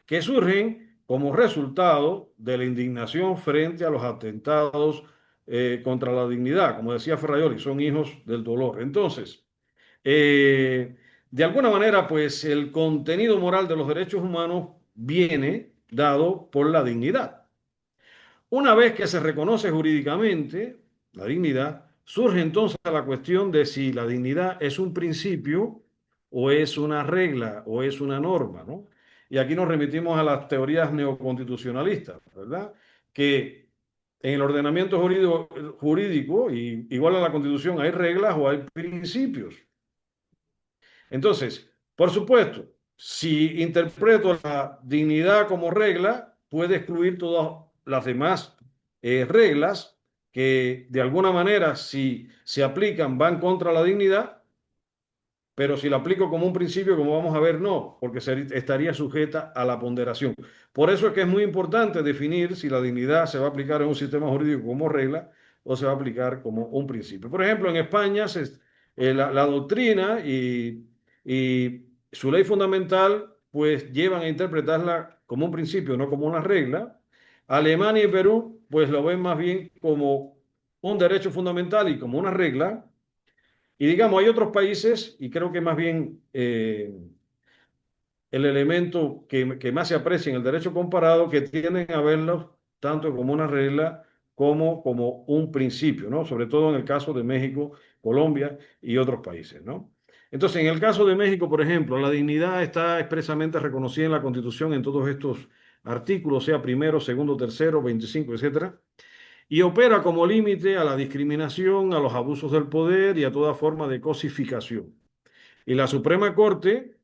que surgen como resultado de la indignación frente a los atentados contra la dignidad. Como decía Ferraioli, son hijos del dolor. Entonces, de alguna manera, pues el contenido moral de los derechos humanos viene dado por la dignidad. Una vez que se reconoce jurídicamente la dignidad, surge entonces la cuestión de si la dignidad es un principio o es una regla o es una norma, ¿no? Y aquí nos remitimos a las teorías neoconstitucionalistas, ¿verdad? Que en el ordenamiento jurídico, y igual a la Constitución, hay reglas o hay principios. Entonces, por supuesto, si interpreto la dignidad como regla, puede excluir todas las demás reglas que de alguna manera, si se aplican, van contra la dignidad, pero si la aplico como un principio, como vamos a ver, no, porque estaría sujeta a la ponderación. Por eso es que es muy importante definir si la dignidad se va a aplicar en un sistema jurídico como regla o se va a aplicar como un principio. Por ejemplo, en España la doctrina y su ley fundamental pues llevan a interpretarla como un principio, no como una regla. Alemania y Perú pues lo ven más bien como un derecho fundamental y como una regla. Y digamos, hay otros países, y creo que más bien el elemento que más se aprecia en el derecho comparado, que tienden a verlo tanto como una regla como un principio, ¿no? Sobre todo en el caso de México, Colombia y otros países, ¿no? Entonces, en el caso de México, por ejemplo, la dignidad está expresamente reconocida en la Constitución en todos estos artículos, sea primero, segundo, tercero, 25, etcétera, y opera como límite a la discriminación, a los abusos del poder y a toda forma de cosificación. Y la Suprema Corte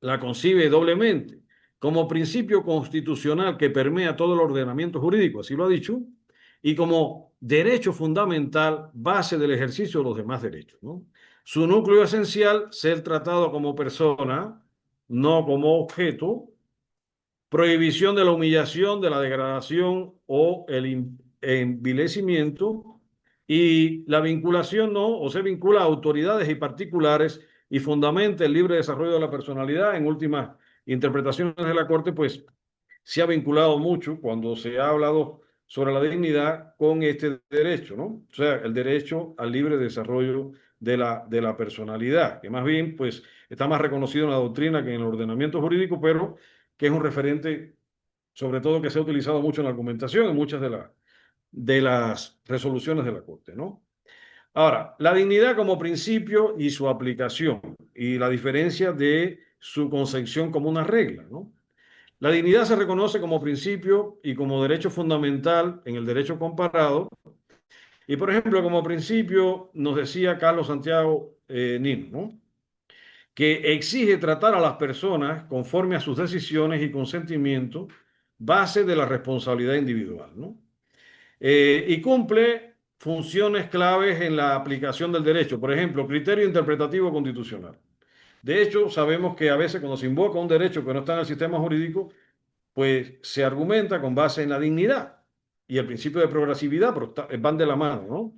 la concibe doblemente como principio constitucional que permea todo el ordenamiento jurídico, así lo ha dicho, y como derecho fundamental, base del ejercicio de los demás derechos, ¿no? Su núcleo esencial, ser tratado como persona, no como objeto, prohibición de la humillación, de la degradación o el envilecimiento, y la vinculación no, o se vincula a autoridades y particulares y fundamenta el libre desarrollo de la personalidad. En últimas interpretaciones de la Corte, pues se ha vinculado mucho cuando se ha hablado sobre la dignidad con este derecho, ¿no? O sea, el derecho al libre desarrollo de la personalidad, que más bien, pues, está más reconocido en la doctrina que en el ordenamiento jurídico, pero que es un referente, sobre todo, que se ha utilizado mucho en la argumentación en muchas de las resoluciones de la Corte, ¿no? Ahora, la dignidad como principio y su aplicación, y la diferencia de su concepción como una regla, ¿no? La dignidad se reconoce como principio y como derecho fundamental en el derecho comparado. Y, por ejemplo, como principio, nos decía Carlos Santiago Nino, ¿no? Que exige tratar a las personas conforme a sus decisiones y consentimientos, base de la responsabilidad individual, ¿no? Y cumple funciones claves en la aplicación del derecho, por ejemplo, criterio interpretativo constitucional. De hecho, sabemos que a veces cuando se invoca un derecho que no está en el sistema jurídico, pues se argumenta con base en la dignidad y el principio de progresividad, pero van de la mano, ¿no?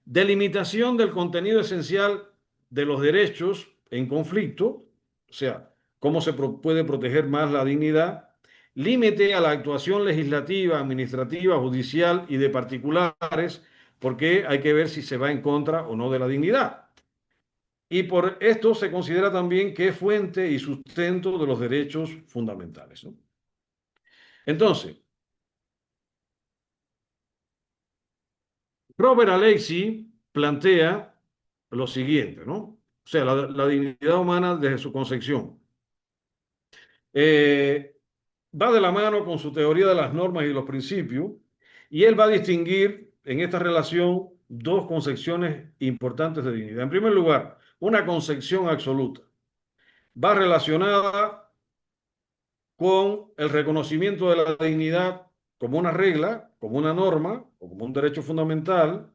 Delimitación del contenido esencial de los derechos en conflicto, o sea, cómo se puede proteger más la dignidad, límite a la actuación legislativa, administrativa, judicial y de particulares, porque hay que ver si se va en contra o no de la dignidad. Y por esto se considera también que es fuente y sustento de los derechos fundamentales, ¿no? Entonces, Robert Alexi plantea lo siguiente, ¿no? O sea, la dignidad humana desde su concepción. Eh, Va de la mano con su teoría de las normas y los principios, y él va a distinguir en esta relación dos concepciones importantes de dignidad. En primer lugar, una concepción absoluta. Va relacionada con el reconocimiento de la dignidad como una regla, como una norma o como un derecho fundamental.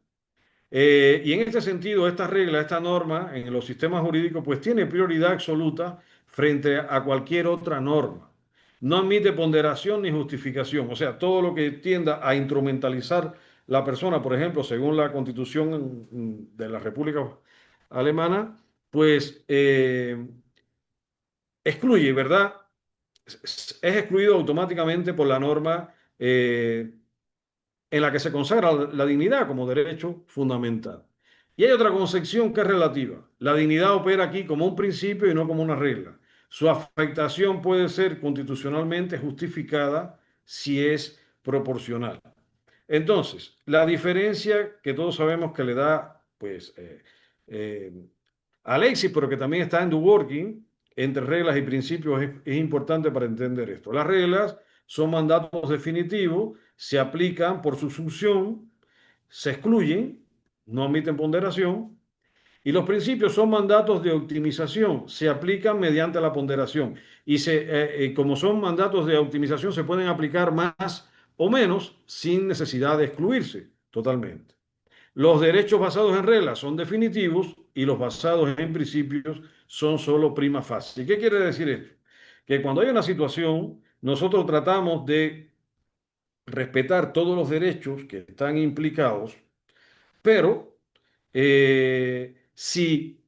Y en este sentido, esta regla, esta norma en los sistemas jurídicos, pues tiene prioridad absoluta frente a cualquier otra norma. No admite ponderación ni justificación. O sea, todo lo que tienda a instrumentalizar la persona, por ejemplo, según la Constitución de la República Alemana, pues excluye, ¿verdad? Es excluido automáticamente por la norma en la que se consagra la dignidad como derecho fundamental. Y hay otra concepción que es relativa. La dignidad opera aquí como un principio y no como una regla. Su afectación puede ser constitucionalmente justificada si es proporcional. Entonces, la diferencia que todos sabemos que le da, pues, eh, Alexis, pero que también está en The Working, entre reglas y principios, es importante para entender esto. Las reglas son mandatos definitivos, se aplican por su función, se excluyen, no admiten ponderación, y los principios son mandatos de optimización, se aplican mediante la ponderación. Y como son mandatos de optimización, se pueden aplicar más o menos sin necesidad de excluirse totalmente. Los derechos basados en reglas son definitivos y los basados en principios son solo prima facie. ¿Qué quiere decir esto? Que cuando hay una situación, nosotros tratamos de respetar todos los derechos que están implicados, pero si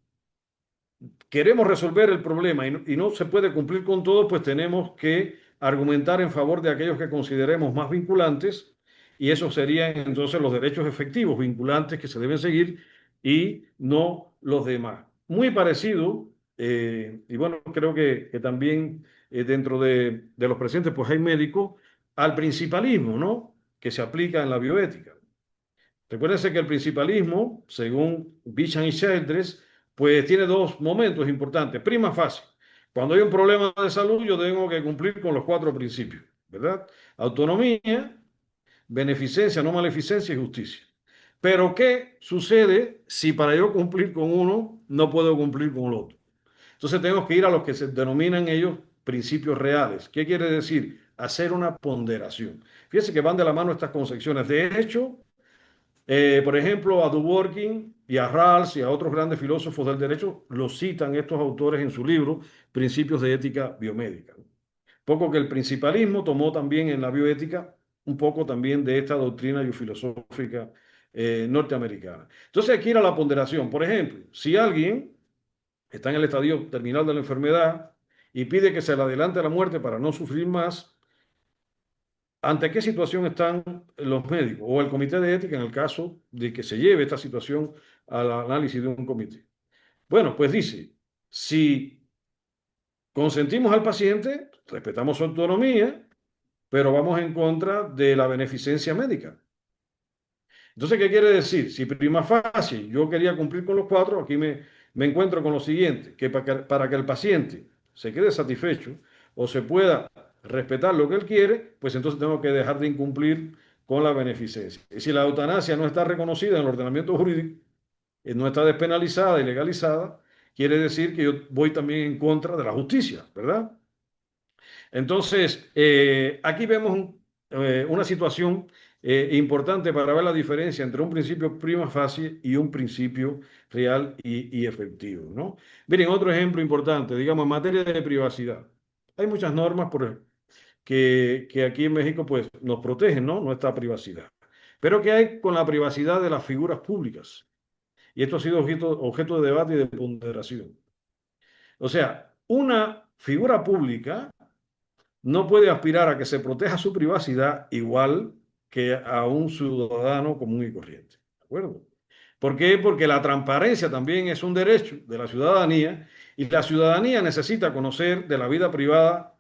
queremos resolver el problema y no se puede cumplir con todo, pues tenemos que argumentar en favor de aquellos que consideremos más vinculantes, y esos serían entonces los derechos efectivos vinculantes que se deben seguir, y no los demás. Muy parecido, y bueno, creo que también dentro de los presentes, pues hay médicos, al principalismo, ¿no? Que se aplica en la bioética. Recuérdense que el principalismo, según Bichan y Childress, pues tiene dos momentos importantes. Prima facie, cuando hay un problema de salud, yo tengo que cumplir con los cuatro principios, ¿verdad? Autonomía, beneficencia, no maleficencia y justicia. Pero ¿qué sucede si para yo cumplir con uno no puedo cumplir con el otro? Entonces tenemos que ir a los que se denominan ellos principios reales. ¿Qué quiere decir? Hacer una ponderación. Fíjense que van de la mano estas concepciones. De hecho, por ejemplo, a Dworkin y a Rawls y a otros grandes filósofos del derecho los citan estos autores en su libro Principios de Ética Biomédica. Poco que el principalismo tomó también en la bioética un poco también de esta doctrina filosófica norteamericana. Entonces hay que ir a la ponderación. Por ejemplo, si alguien está en el estadio terminal de la enfermedad y pide que se le adelante la muerte para no sufrir más, ¿ante qué situación están los médicos o el comité de ética en el caso de que se lleve esta situación al análisis de un comité? Bueno, pues dice, si consentimos al paciente, respetamos su autonomía, pero vamos en contra de la beneficencia médica. Entonces, ¿qué quiere decir? Si prima facie yo quería cumplir con los cuatro, aquí me encuentro con lo siguiente, que para que el paciente se quede satisfecho o se pueda respetar lo que él quiere, pues entonces tengo que dejar de incumplir con la beneficencia. Y si la eutanasia no está reconocida en el ordenamiento jurídico, no está despenalizada y legalizada, quiere decir que yo voy también en contra de la justicia, ¿verdad? Entonces, aquí vemos una situación importante para ver la diferencia entre un principio prima facie y un principio real y efectivo, ¿no? Miren, otro ejemplo importante, digamos, en materia de privacidad. Hay muchas normas que aquí en México pues, nos protegen, ¿no? Nuestra privacidad. Pero ¿qué hay con la privacidad de las figuras públicas? Y esto ha sido objeto de debate y de ponderación. O sea, una figura pública no puede aspirar a que se proteja su privacidad igual que a un ciudadano común y corriente. ¿De acuerdo? ¿Por qué? Porque la transparencia también es un derecho de la ciudadanía y la ciudadanía necesita conocer de la vida privada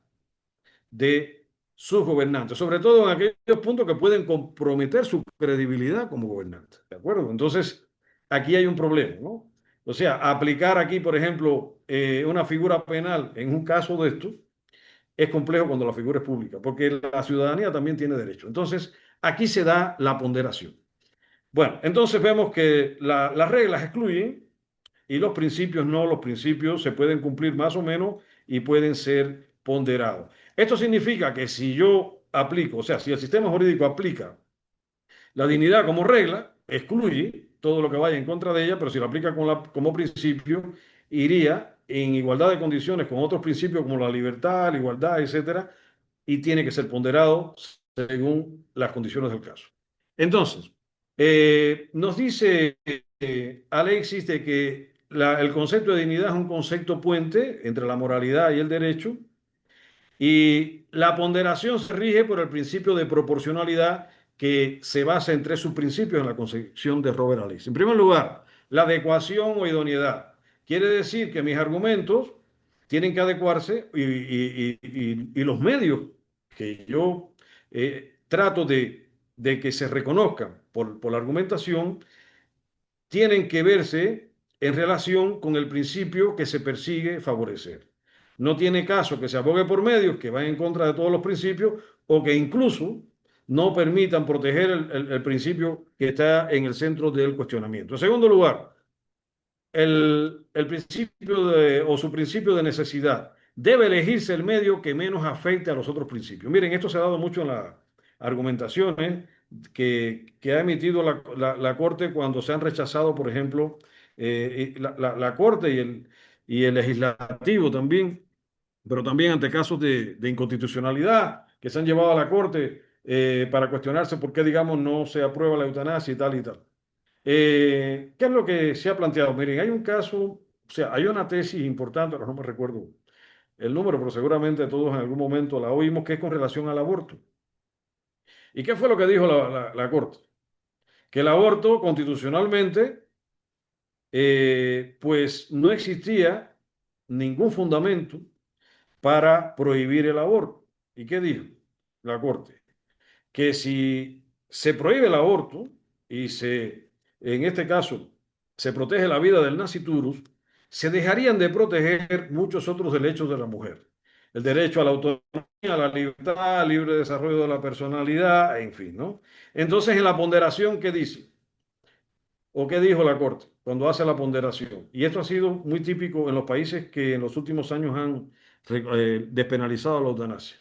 de sus gobernantes, sobre todo en aquellos puntos que pueden comprometer su credibilidad como gobernante. ¿De acuerdo? Entonces, aquí hay un problema, ¿no? O sea, aplicar aquí, por ejemplo, una figura penal en un caso de esto es complejo cuando la figura es pública, porque la ciudadanía también tiene derecho. Entonces, aquí se da la ponderación. Bueno, entonces vemos que las reglas excluyen y los principios no, los principios se pueden cumplir más o menos y pueden ser ponderados. Esto significa que si yo aplico, o sea, si el sistema jurídico aplica la dignidad como regla, excluye todo lo que vaya en contra de ella, pero si lo aplica como principio, iría en igualdad de condiciones con otros principios como la libertad, la igualdad, etcétera, y tiene que ser ponderado según las condiciones del caso. Entonces, nos dice Alexis de que el concepto de dignidad es un concepto puente entre la moralidad y el derecho, y la ponderación se rige por el principio de proporcionalidad que se basa en tres subprincipios en la concepción de Robert Alexis. En primer lugar, la adecuación o idoneidad. Quiere decir que mis argumentos tienen que adecuarse y los medios que yo trato de que se reconozcan por la argumentación tienen que verse en relación con el principio que se persigue favorecer. No tiene caso que se abogue por medios que van en contra de todos los principios o que incluso no permitan proteger el principio que está en el centro del cuestionamiento. En segundo lugar, el principio o su principio de necesidad. Debe elegirse el medio que menos afecte a los otros principios. Miren, esto se ha dado mucho en las argumentaciones que ha emitido la Corte cuando se han rechazado, por ejemplo, la Corte y el Legislativo también, pero también ante casos de inconstitucionalidad que se han llevado a la Corte para cuestionarse por qué, digamos, no se aprueba la eutanasia y tal y tal. ¿Qué es lo que se ha planteado? Miren, hay un caso, o sea, hay una tesis importante, ahora no me recuerdo el número, pero seguramente todos en algún momento la oímos, que es con relación al aborto. ¿Y qué fue lo que dijo la Corte? Que el aborto constitucionalmente pues no existía ningún fundamento para prohibir el aborto. ¿Y qué dijo la Corte? Que si se prohíbe el aborto y en este caso, se protege la vida del nasciturus, se dejarían de proteger muchos otros derechos de la mujer. El derecho a la autonomía, a la libertad, al libre desarrollo de la personalidad, en fin, ¿no? Entonces, en la ponderación, ¿qué dice? ¿O qué dijo la Corte cuando hace la ponderación? Y esto ha sido muy típico en los países que en los últimos años han despenalizado la eutanasia.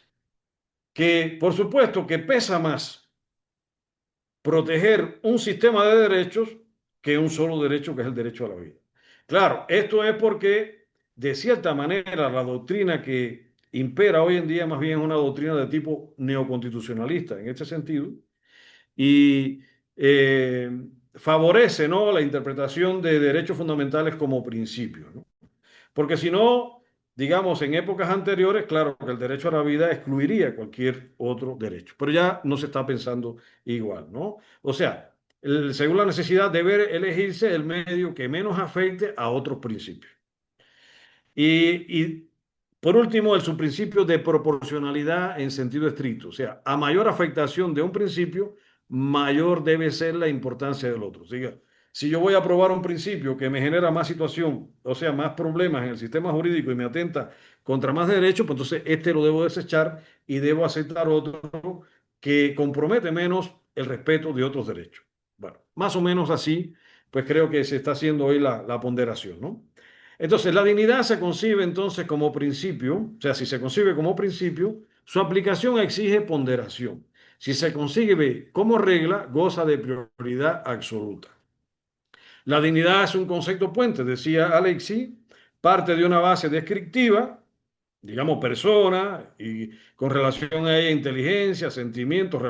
Que, por supuesto, que pesa más proteger un sistema de derechos que un solo derecho, que es el derecho a la vida. Claro, esto es porque, de cierta manera, la doctrina que impera hoy en día más bien es una doctrina de tipo neoconstitucionalista, en este sentido, y eh, favorece, ¿no?, la interpretación de derechos fundamentales como principios, ¿no? Porque si no, digamos, en épocas anteriores, claro que el derecho a la vida excluiría cualquier otro derecho, pero ya no se está pensando igual, ¿no? O sea, según la necesidad debe elegirse el medio que menos afecte a otros principios. Y por último, el subprincipio de proporcionalidad en sentido estricto. O sea, a mayor afectación de un principio, mayor debe ser la importancia del otro. Diga, si yo voy a aprobar un principio que me genera más situación, o sea, más problemas en el sistema jurídico y me atenta contra más derechos, pues entonces este lo debo desechar y debo aceptar otro que compromete menos el respeto de otros derechos. Bueno, más o menos así, pues creo que se está haciendo hoy la ponderación, ¿no? Entonces, la dignidad se concibe entonces como principio, o sea, si se concibe como principio, su aplicación exige ponderación. Si se concibe como regla, goza de prioridad absoluta. La dignidad es un concepto puente, decía Alexi, parte de una base descriptiva, digamos persona, y con relación a ella inteligencia, sentimientos,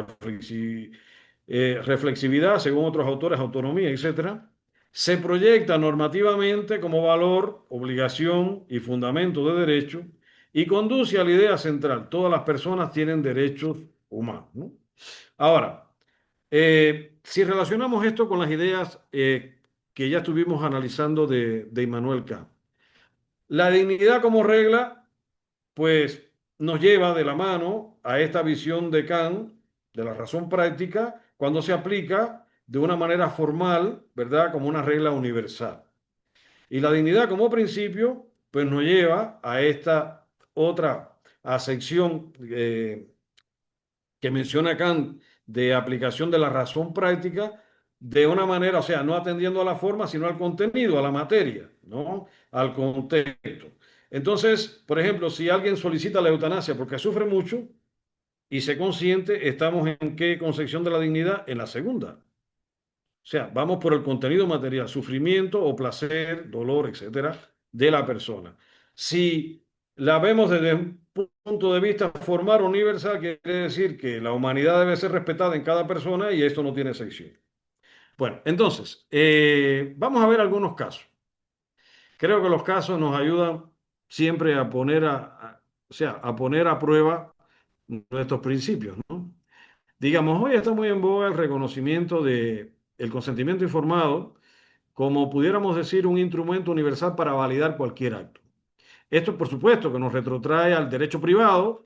reflexividad, según otros autores, autonomía, etcétera. Se proyecta normativamente como valor, obligación y fundamento de derecho y conduce a la idea central, todas las personas tienen derechos humanos, ¿no? Ahora, si relacionamos esto con las ideas que ya estuvimos analizando de Immanuel Kant, la dignidad como regla, pues nos lleva de la mano a esta visión de Kant de la razón práctica cuando se aplica de una manera formal, ¿verdad? Como una regla universal. Y la dignidad como principio, pues nos lleva a esta otra acepción que menciona Kant de aplicación de la razón práctica de una manera, o sea, no atendiendo a la forma, sino al contenido, a la materia, ¿no? Al contexto. Entonces, por ejemplo, si alguien solicita la eutanasia porque sufre mucho y se consiente, ¿estamos en qué concepción de la dignidad? En la segunda. O sea, vamos por el contenido material, sufrimiento o placer, dolor, etcétera, de la persona. Si la vemos desde un punto de vista formal universal, quiere decir que la humanidad debe ser respetada en cada persona y esto no tiene excepción. Bueno, entonces, vamos a ver algunos casos. Creo que los casos nos ayudan siempre a poner o sea, a poner a prueba nuestros principios, ¿no? Digamos, hoy está muy en boga el reconocimiento de el consentimiento informado como pudiéramos decir un instrumento universal para validar cualquier acto. Esto, por supuesto, que nos retrotrae al derecho privado,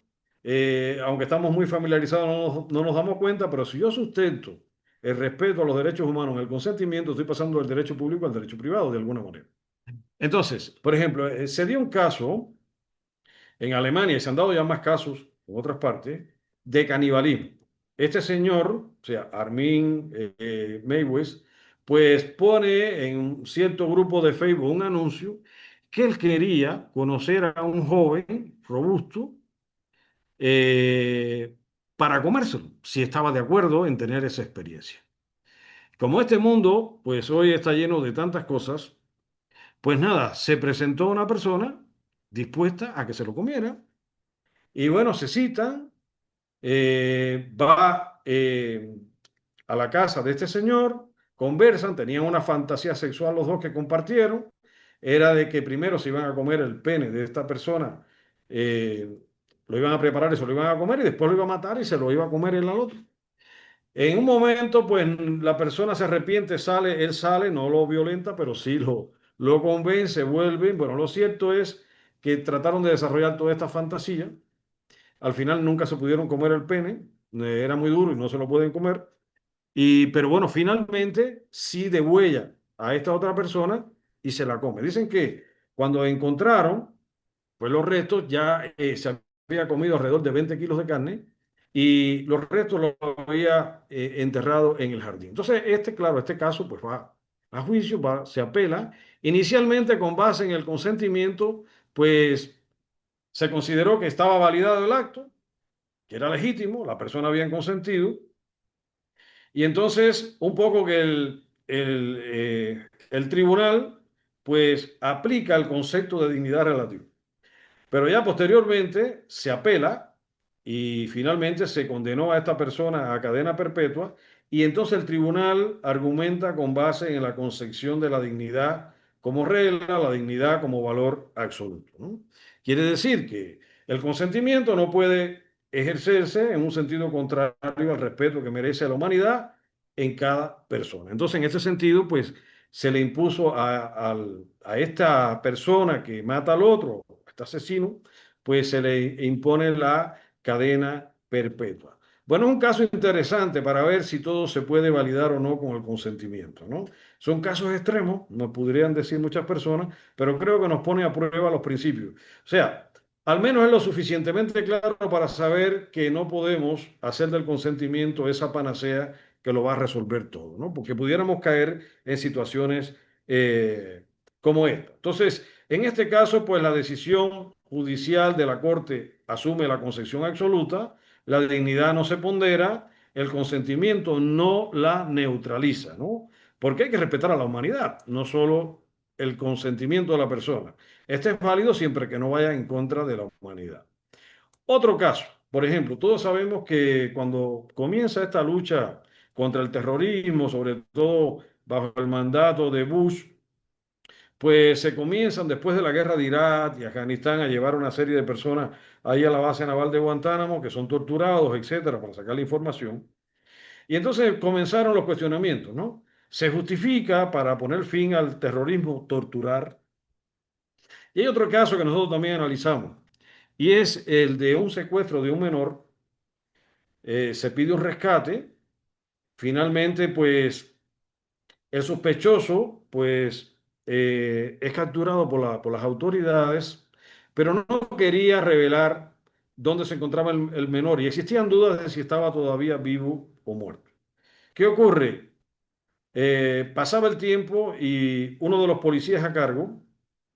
aunque estamos muy familiarizados, no nos damos cuenta, pero si yo sustento el respeto a los derechos humanos en el consentimiento, estoy pasando del derecho público al derecho privado de alguna manera. Entonces, por ejemplo, se dio un caso en Alemania, y se han dado ya más casos en otras partes, de canibalismo. Este señor, o sea, Armin Meiwes, pues pone en un cierto grupo de Facebook un anuncio que él quería conocer a un joven robusto eh, para comérselo, si estaba de acuerdo en tener esa experiencia. Como este mundo, pues hoy está lleno de tantas cosas, pues nada, se presentó una persona dispuesta a que se lo comiera. Y bueno, se citan, va a la casa de este señor, conversan, tenían una fantasía sexual los dos que compartieron, era de que primero se iban a comer el pene de esta persona, eh, lo iban a preparar y se lo iban a comer y después lo iba a matar y se lo iba a comer él al otro. En un momento, pues la persona se arrepiente, sale, él sale, no lo violenta, pero sí lo convence, vuelve. Bueno, lo cierto es que trataron de desarrollar toda esta fantasía. Al final nunca se pudieron comer el pene, era muy duro y no se lo pueden comer. Pero bueno, finalmente sí degüella a esta otra persona y se la come. Dicen que cuando encontraron, pues los restos ya se había comido alrededor de 20 kilos de carne y los restos los había enterrado en el jardín. Entonces, claro, este caso pues va a juicio, se apela. Inicialmente, con base en el consentimiento, pues se consideró que estaba validado el acto, que era legítimo, la persona había consentido, y entonces un poco que el tribunal pues aplica el concepto de dignidad relativa. Pero ya posteriormente se apela y finalmente se condenó a esta persona a cadena perpetua y entonces el tribunal argumenta con base en la concepción de la dignidad como regla, la dignidad como valor absoluto, ¿no? Quiere decir que el consentimiento no puede ejercerse en un sentido contrario al respeto que merece la humanidad en cada persona. Entonces, en ese sentido, pues se le impuso a esta persona que mata al otro, este asesino, pues se le impone la cadena perpetua. Bueno, es un caso interesante para ver si todo se puede validar o no con el consentimiento, ¿no? Son casos extremos, nos podrían decir muchas personas, pero creo que nos pone a prueba los principios. O sea, al menos es lo suficientemente claro para saber que no podemos hacer del consentimiento esa panacea que lo va a resolver todo, ¿no? Porque pudiéramos caer en situaciones como esta. Entonces, en este caso, pues la decisión judicial de la Corte asume la concepción absoluta, la dignidad no se pondera, el consentimiento no la neutraliza, ¿no? Porque hay que respetar a la humanidad, no solo el consentimiento de la persona. Este es válido siempre que no vaya en contra de la humanidad. Otro caso, por ejemplo, todos sabemos que cuando comienza esta lucha contra el terrorismo, sobre todo bajo el mandato de Bush, pues se comienzan después de la guerra de Irak y Afganistán a llevar una serie de personas ahí a la base naval de Guantánamo que son torturados, etcétera, para sacar la información. Y entonces comenzaron los cuestionamientos, ¿no? Se justifica para poner fin al terrorismo torturar. Y hay otro caso que nosotros también analizamos, y es el de un secuestro de un menor. Se pide un rescate. Finalmente, pues el sospechoso, pues, es capturado por las autoridades, pero no quería revelar dónde se encontraba el menor y existían dudas de si estaba todavía vivo o muerto. ¿Qué ocurre? Pasaba el tiempo y uno de los policías a cargo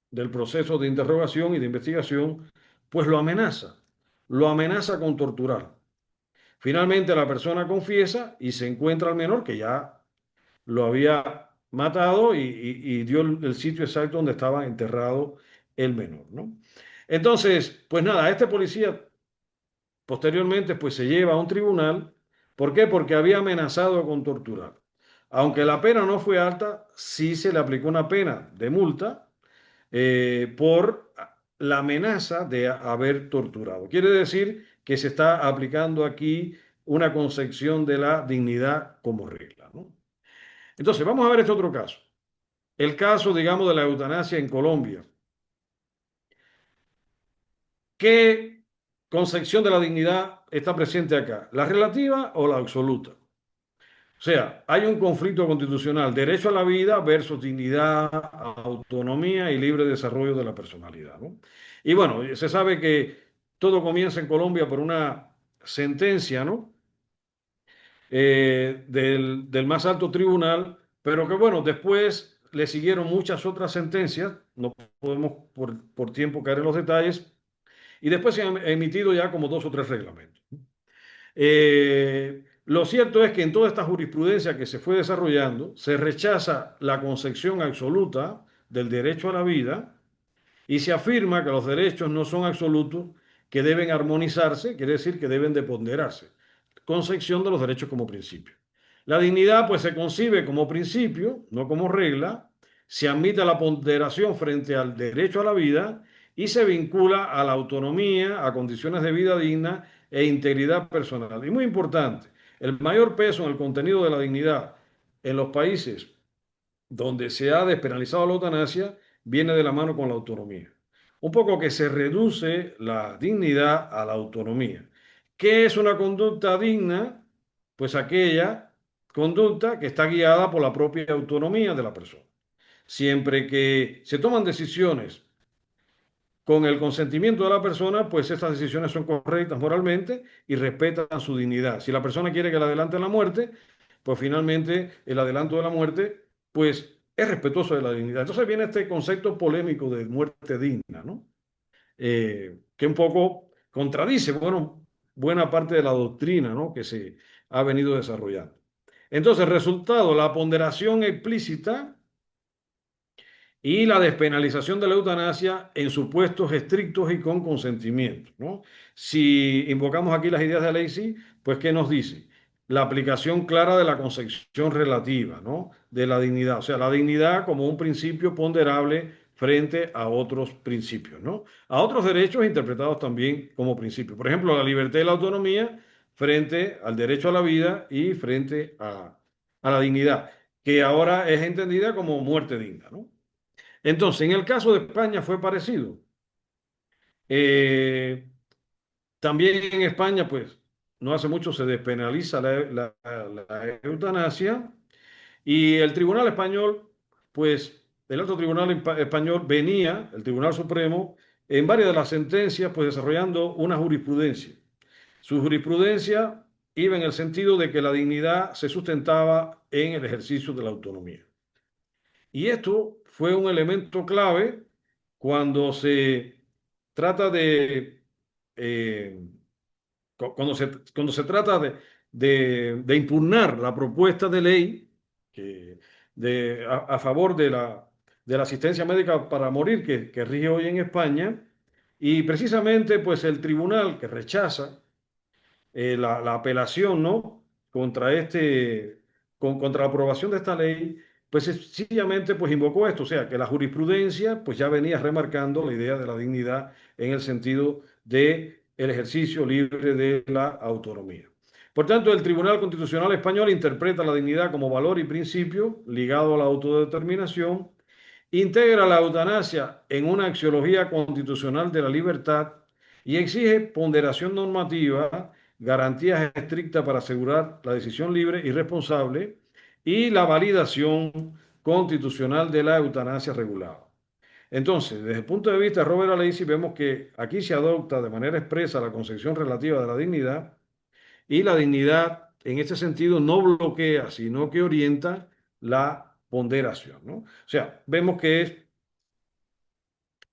del proceso de interrogación y de investigación, pues lo amenaza con torturar. Finalmente la persona confiesa y se encuentra al menor que ya lo había matado y dio el sitio exacto donde estaba enterrado el menor, ¿no? Entonces, pues nada, este policía posteriormente pues se lleva a un tribunal. ¿Por qué? Porque había amenazado con torturar. Aunque la pena no fue alta, sí se le aplicó una pena de multa por la amenaza de haber torturado. Quiere decir que se está aplicando aquí una concepción de la dignidad como regla, ¿no? Entonces, vamos a ver este otro caso. El caso, digamos, de la eutanasia en Colombia. ¿Qué concepción de la dignidad está presente acá? ¿La relativa o la absoluta? O sea, hay un conflicto constitucional, derecho a la vida versus dignidad, autonomía y libre desarrollo de la personalidad, ¿no? Y bueno, se sabe que todo comienza en Colombia por una sentencia, ¿no? Del más alto tribunal, pero que bueno, después le siguieron muchas otras sentencias, no podemos por tiempo caer en los detalles, y después se han emitido ya como dos o tres reglamentos. Lo cierto es que en toda esta jurisprudencia que se fue desarrollando, se rechaza la concepción absoluta del derecho a la vida y se afirma que los derechos no son absolutos, que deben armonizarse, quiere decir que deben de ponderarse. Concepción de los derechos como principio. La dignidad pues se concibe como principio, no como regla, se admite la ponderación frente al derecho a la vida y se vincula a la autonomía, a condiciones de vida digna e integridad personal. Y muy importante, el mayor peso en el contenido de la dignidad en los países donde se ha despenalizado la eutanasia viene de la mano con la autonomía. Un poco que se reduce la dignidad a la autonomía. ¿Qué es una conducta digna? Pues aquella conducta que está guiada por la propia autonomía de la persona. Siempre que se toman decisiones con el consentimiento de la persona, pues estas decisiones son correctas moralmente y respetan su dignidad. Si la persona quiere que le adelante la muerte, pues finalmente el adelanto de la muerte, pues es respetuoso de la dignidad. Entonces viene este concepto polémico de muerte digna, ¿no? Que un poco contradice, bueno, buena parte de la doctrina, ¿no? Que se ha venido desarrollando. Entonces, resultado, la ponderación explícita y la despenalización de la eutanasia en supuestos estrictos y con consentimiento, ¿no? Si invocamos aquí las ideas de Lacey, pues ¿qué nos dice? La aplicación clara de la concepción relativa, ¿no? De la dignidad, o sea, la dignidad como un principio ponderable frente a otros principios, ¿no? A otros derechos interpretados también como principios. Por ejemplo, la libertad y la autonomía frente al derecho a la vida y frente a la dignidad, que ahora es entendida como muerte digna, ¿no? Entonces, en el caso de España fue parecido. Eh, También en España, pues, no hace mucho se despenaliza la eutanasia y el Tribunal Español, pues, el alto tribunal español venía, el Tribunal Supremo, en varias de las sentencias, pues, desarrollando una jurisprudencia. Su jurisprudencia iba en el sentido de que la dignidad se sustentaba en el ejercicio de la autonomía. Y esto fue un elemento clave cuando se trata de, eh, cuando se trata de impugnar la propuesta de ley a favor de la asistencia médica para morir que rige hoy en España. Y precisamente, pues el tribunal que rechaza la apelación, ¿no? Contra contra la aprobación de esta ley, pues sencillamente pues invocó esto, o sea, que la jurisprudencia pues ya venía remarcando la idea de la dignidad en el sentido de el ejercicio libre de la autonomía. Por tanto, el Tribunal Constitucional Español interpreta la dignidad como valor y principio ligado a la autodeterminación, integra la eutanasia en una axiología constitucional de la libertad y exige ponderación normativa, garantías estrictas para asegurar la decisión libre y responsable y la validación constitucional de la eutanasia regulada. Entonces, desde el punto de vista de Robert Alesi, vemos que aquí se adopta de manera expresa la concepción relativa de la dignidad y la dignidad en este sentido no bloquea, sino que orienta la ponderación, ¿no? O sea, vemos que es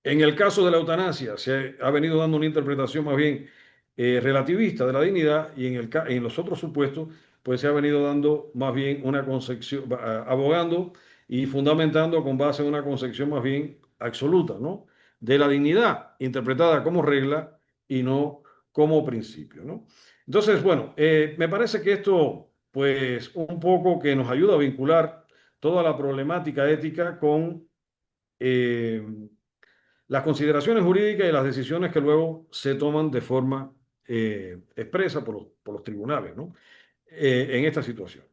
en el caso de la eutanasia se ha venido dando una interpretación más bien relativista de la dignidad y en los otros supuestos pues se ha venido dando más bien una concepción, abogando y fundamentando con base en una concepción más bien absoluta, ¿no? De la dignidad interpretada como regla y no como principio, ¿no? Entonces, bueno, me parece que esto pues un poco que nos ayuda a vincular toda la problemática ética con eh, las consideraciones jurídicas y las decisiones que luego se toman de forma expresa por los tribunales, ¿no? En esta situación.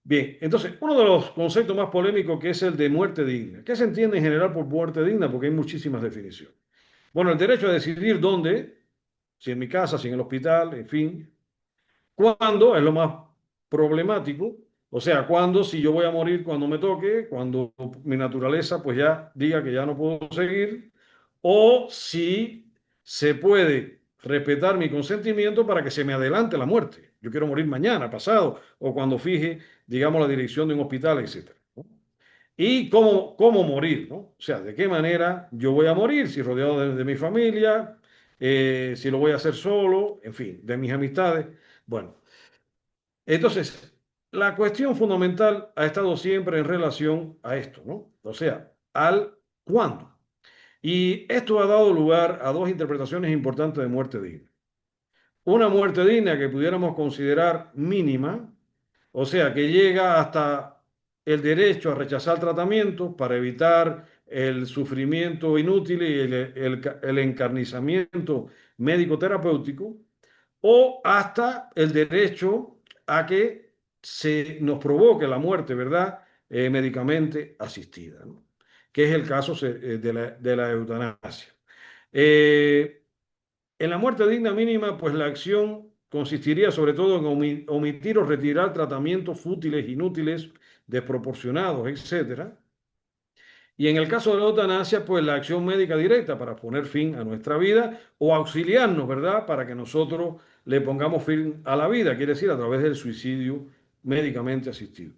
Bien, entonces, uno de los conceptos más polémicos que es el de muerte digna. ¿Qué se entiende en general por muerte digna? Porque hay muchísimas definiciones. Bueno, el derecho a decidir dónde, si en mi casa, si en el hospital, en fin, cuándo es lo más problemático. O sea, cuándo, si yo voy a morir cuando me toque, cuando mi naturaleza pues ya diga que ya no puedo seguir, o si se puede respetar mi consentimiento para que se me adelante la muerte. Yo quiero morir mañana, pasado, o cuando fije, digamos, la dirección de un hospital, etcétera, ¿no? Y cómo morir, ¿no? O sea, de qué manera yo voy a morir, si rodeado de mi familia, si lo voy a hacer solo, en fin, de mis amistades. Bueno, entonces, la cuestión fundamental ha estado siempre en relación a esto, ¿no? O sea, al cuándo. Y esto ha dado lugar a dos interpretaciones importantes de muerte digna. Una muerte digna que pudiéramos considerar mínima, o sea, que llega hasta el derecho a rechazar tratamiento para evitar el sufrimiento inútil y el encarnizamiento médico-terapéutico, o hasta el derecho a que se nos provoque la muerte, ¿verdad? Médicamente asistida, ¿no? Que es el caso de la eutanasia. Eh, en la muerte digna mínima, pues la acción consistiría sobre todo en omitir o retirar tratamientos fútiles, inútiles, desproporcionados, etcétera. Y en el caso de la eutanasia, pues la acción médica directa para poner fin a nuestra vida o auxiliarnos, ¿verdad? Para que nosotros le pongamos fin a la vida, quiere decir a través del suicidio médicamente asistido.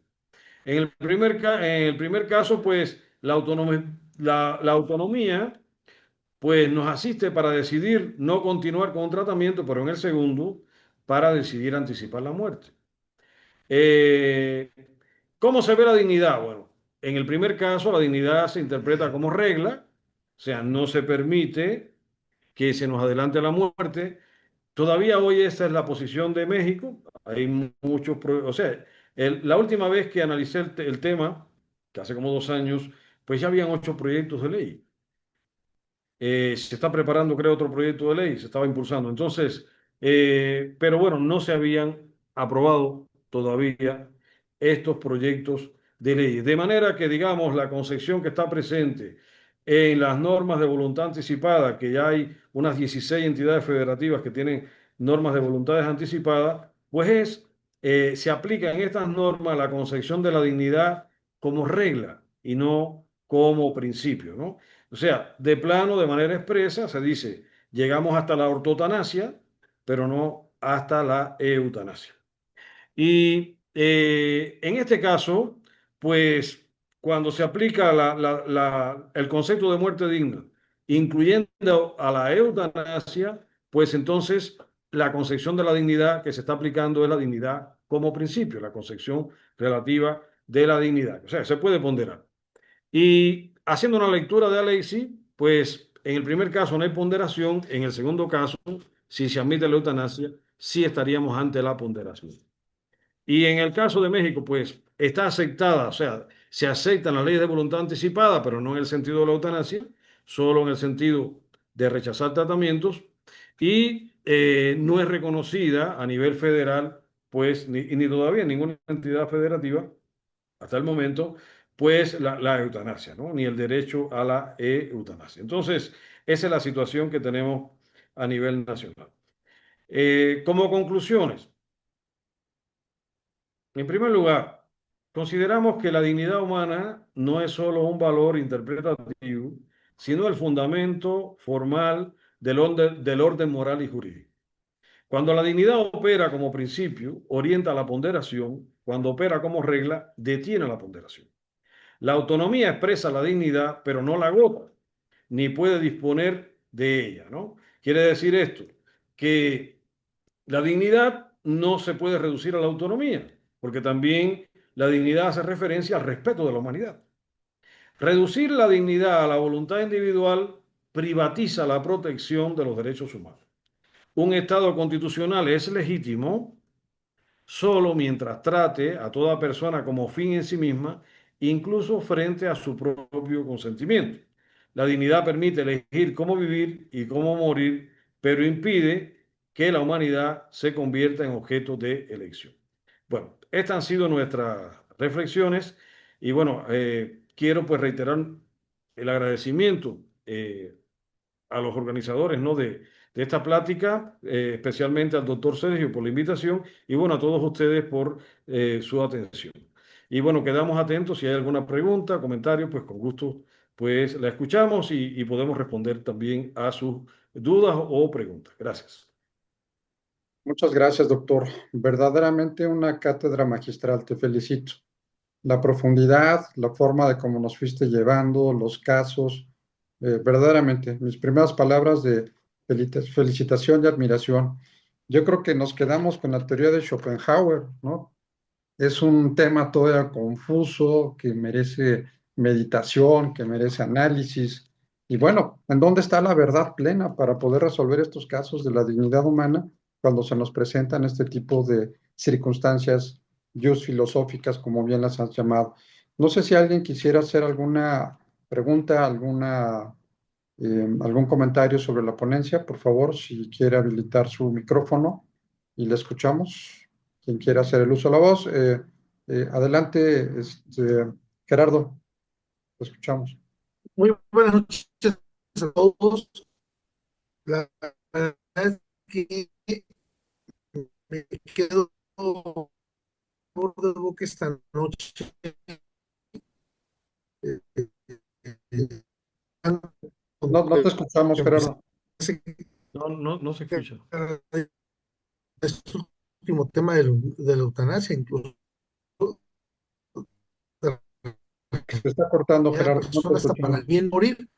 En el primer caso, pues la autonomía pues nos asiste para decidir no continuar con un tratamiento, pero en el segundo, para decidir anticipar la muerte. Eh, ¿Cómo se ve la dignidad? Bueno, en el primer caso, la dignidad se interpreta como regla, o sea, no se permite que se nos adelante la muerte. Todavía hoy esta es la posición de México. Hay muchos, o sea, la última vez que analicé el tema, que hace como 2 años, pues ya habían 8 proyectos de ley. Se está preparando, creo, otro proyecto de ley, se estaba impulsando. Entonces, pero bueno, no se habían aprobado todavía estos proyectos de ley. De manera que, digamos, la concepción que está presente en las normas de voluntad anticipada, que ya hay unas 16 entidades federativas que tienen normas de voluntades anticipadas, pues se aplica en estas normas la concepción de la dignidad como regla y no como principio, ¿no? O sea, de plano, de manera expresa, se dice, llegamos hasta la ortotanasia, pero no hasta la eutanasia. Y en este caso, pues cuando se aplica el concepto de muerte digna, incluyendo a la eutanasia, pues entonces la concepción de la dignidad que se está aplicando es la dignidad como principio, la concepción relativa de la dignidad. O sea, se puede ponderar. Y haciendo una lectura de Alexi, pues en el primer caso no hay ponderación, en el segundo caso, si se admite la eutanasia, sí estaríamos ante la ponderación. Y en el caso de México, pues está aceptada, o sea, se aceptan las leyes de voluntad anticipada, pero no en el sentido de la eutanasia, solo en el sentido de rechazar tratamientos, y no es reconocida a nivel federal, pues, ni todavía ninguna entidad federativa hasta el momento, pues la eutanasia, ¿no? Ni el derecho a la eutanasia. Entonces, esa es la situación que tenemos a nivel nacional. Como conclusiones, en primer lugar, consideramos que la dignidad humana no es solo un valor interpretativo, sino el fundamento formal del orden moral y jurídico. Cuando la dignidad opera como principio, orienta la ponderación; cuando opera como regla, detiene la ponderación. La autonomía expresa la dignidad, pero no la agota, ni puede disponer de ella, ¿no? Quiere decir esto, que la dignidad no se puede reducir a la autonomía, porque también la dignidad hace referencia al respeto de la humanidad. Reducir la dignidad a la voluntad individual privatiza la protección de los derechos humanos. Un Estado constitucional es legítimo solo mientras trate a toda persona como fin en sí misma, incluso frente a su propio consentimiento. La dignidad permite elegir cómo vivir y cómo morir, pero impide que la humanidad se convierta en objeto de elección. Bueno, estas han sido nuestras reflexiones y bueno, quiero pues reiterar el agradecimiento a los organizadores, ¿no? de esta plática, especialmente al doctor Sergio por la invitación y bueno, a todos ustedes por su atención. Y bueno, quedamos atentos si hay alguna pregunta, comentario, pues con gusto pues la escuchamos y podemos responder también a sus dudas o preguntas. Gracias. Muchas gracias, doctor. Verdaderamente una cátedra magistral, te felicito. La profundidad, la forma de cómo nos fuiste llevando, los casos, verdaderamente, mis primeras palabras de felicitación y admiración. Yo creo que nos quedamos con la teoría de Schopenhauer, ¿no? Es un tema todavía confuso, que merece meditación, que merece análisis. Y bueno, ¿en dónde está la verdad plena para poder resolver estos casos de la dignidad humana cuando se nos presentan este tipo de circunstancias just filosóficas, como bien las has llamado? No sé si alguien quisiera hacer alguna pregunta, algún comentario sobre la ponencia, por favor, si quiere habilitar su micrófono y le escuchamos. quien quiera hacer el uso de la voz. Adelante, Gerardo, te escuchamos. Muy buenas noches a todos. La verdad es que me quedo por de boca esta noche. Eh, eh, No, no te escuchamos, Gerardo. No se escucha. Este último tema de la eutanasia, incluso de Se está cortando, las Gerardo, no te personas hasta para escuchamos. el bien morir.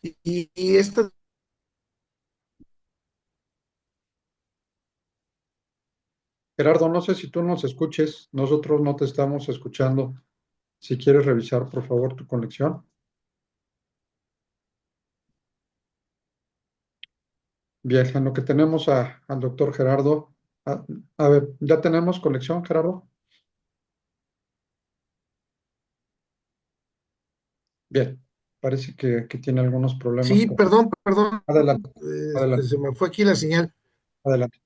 Y esta, Gerardo, no sé si tú nos escuches, nosotros no te estamos escuchando. Si quieres revisar, por favor, tu conexión. Bien, en lo que tenemos al doctor Gerardo. A, a ver, ¿ya tenemos conexión, Gerardo? Bien, parece que tiene algunos problemas. sí, perdón, Adelante, adelante, se me fue aquí la señal. adelante.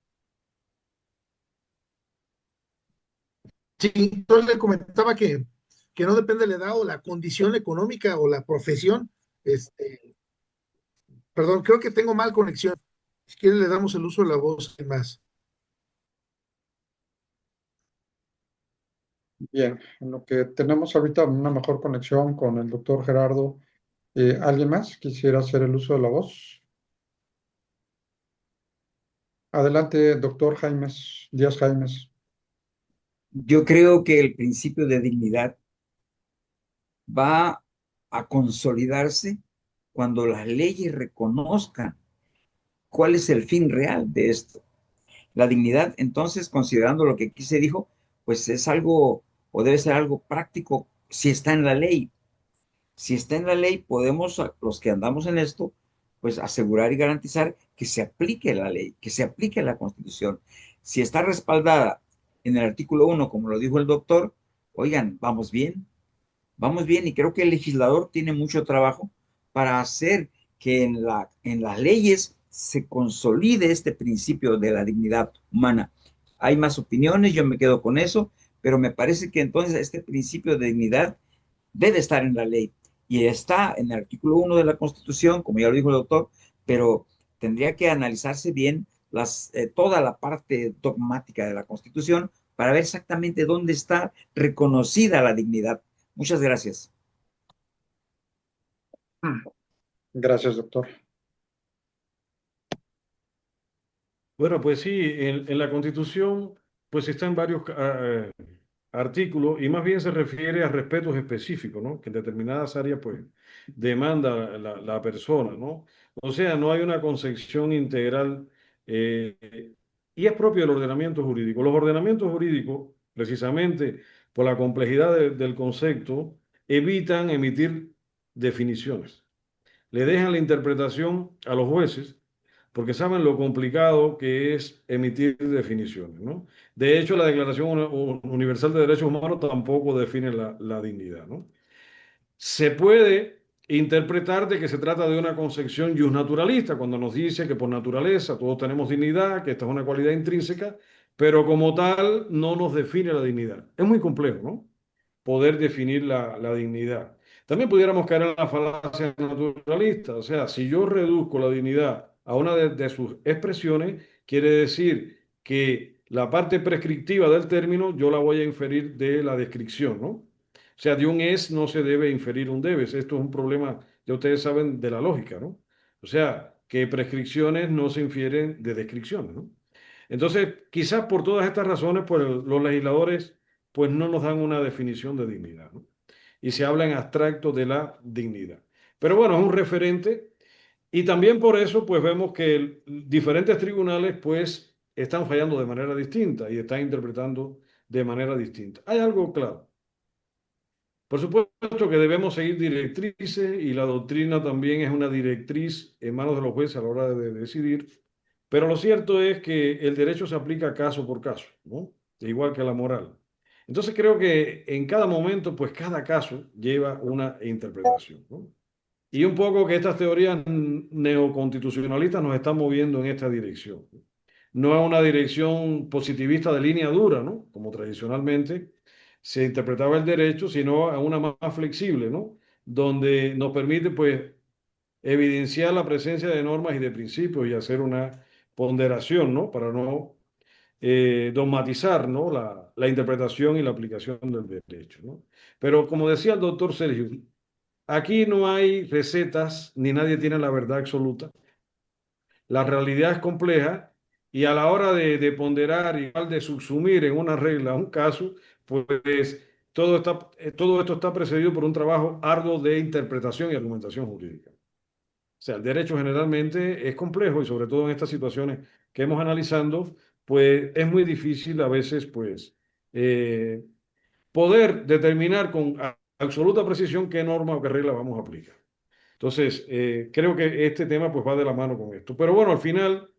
Sí, entonces le comentaba que no depende de la edad o la condición económica o la profesión. Este, perdón, creo que tengo mal conexión. Si quiere le damos el uso de la voz y más. Bien, en lo que tenemos ahorita una mejor conexión con el doctor Gerardo. ¿Alguien más quisiera hacer el uso de la voz? Adelante, doctor Jaimes, Díaz Jaimes. Yo creo que el principio de dignidad va a consolidarse cuando las leyes reconozcan cuál es el fin real de esto. La dignidad, entonces, considerando lo que aquí se dijo, pues es algo o debe ser algo práctico si está en la ley. Si está en la ley, podemos, los que andamos en esto, pues asegurar y garantizar que se aplique la ley, que se aplique la Constitución. Si está respaldada en el artículo 1, como lo dijo el doctor, oigan, vamos bien, y creo que el legislador tiene mucho trabajo para hacer que en las leyes se consolide este principio de la dignidad humana. Hay más opiniones, yo me quedo con eso, pero me parece que entonces este principio de dignidad debe estar en la ley y está en el artículo 1 de la Constitución, como ya lo dijo el doctor, pero tendría que analizarse bien toda la parte dogmática de la Constitución para ver exactamente dónde está reconocida la dignidad. Muchas gracias. Gracias, doctor. Bueno, pues sí, en la Constitución, pues están varios artículos y más bien se refiere a respetos específicos, ¿no? Que en determinadas áreas, pues, demanda la persona, ¿no? O sea, no hay una concepción integral y es propio del ordenamiento jurídico. Los ordenamientos jurídicos, precisamente por la complejidad del concepto, evitan emitir definiciones. Le dejan la interpretación a los jueces porque saben lo complicado que es emitir definiciones, ¿no? De hecho, la Declaración Universal de Derechos Humanos tampoco define la dignidad, ¿no? Se puede interpretar de que se trata de una concepción justnaturalista, cuando nos dice que por naturaleza todos tenemos dignidad, que esta es una cualidad intrínseca, pero como tal no nos define la dignidad. Es muy complejo, ¿no? Poder definir la dignidad. También pudiéramos caer en la falacia naturalista, o sea, si yo reduzco la dignidad a una de sus expresiones, quiere decir que la parte prescriptiva del término yo la voy a inferir de la descripción, ¿no? O sea, de un es no se debe inferir un debes. Esto es un problema, ya ustedes saben, de la lógica, ¿no? O sea, que prescripciones no se infieren de descripciones, ¿no? Entonces, quizás por todas estas razones, pues los legisladores pues no nos dan una definición de dignidad, ¿no? Y se habla en abstracto de la dignidad. Pero bueno, es un referente y también por eso pues vemos que diferentes tribunales pues están fallando de manera distinta y están interpretando de manera distinta. Hay algo claro. Por supuesto que debemos seguir directrices y la doctrina también es una directriz en manos de los jueces a la hora de decidir, pero lo cierto es que el derecho se aplica caso por caso, ¿no? Igual que la moral. Entonces creo que en cada momento, pues cada caso lleva una interpretación, ¿no? Y un poco que estas teorías neoconstitucionalistas nos están moviendo en esta dirección. no a una dirección positivista de línea dura, ¿no? Como tradicionalmente se interpretaba el derecho, sino a una más flexible, ¿no? Donde nos permite, pues, evidenciar la presencia de normas y de principios y hacer una ponderación, ¿no? Para no dogmatizar, ¿no? La interpretación y la aplicación del derecho, ¿no? Pero como decía el doctor Sergio, aquí no hay recetas ni nadie tiene la verdad absoluta. La realidad es compleja y a la hora de ponderar y de subsumir en una regla un caso, pues todo esto está precedido por un trabajo arduo de interpretación y argumentación jurídica. O sea, el derecho generalmente es complejo y sobre todo en estas situaciones que hemos analizando, pues es muy difícil a veces, pues, eh, poder determinar con absoluta precisión qué norma o qué regla vamos a aplicar. Entonces, creo que este tema pues va de la mano con esto. Pero bueno, al final,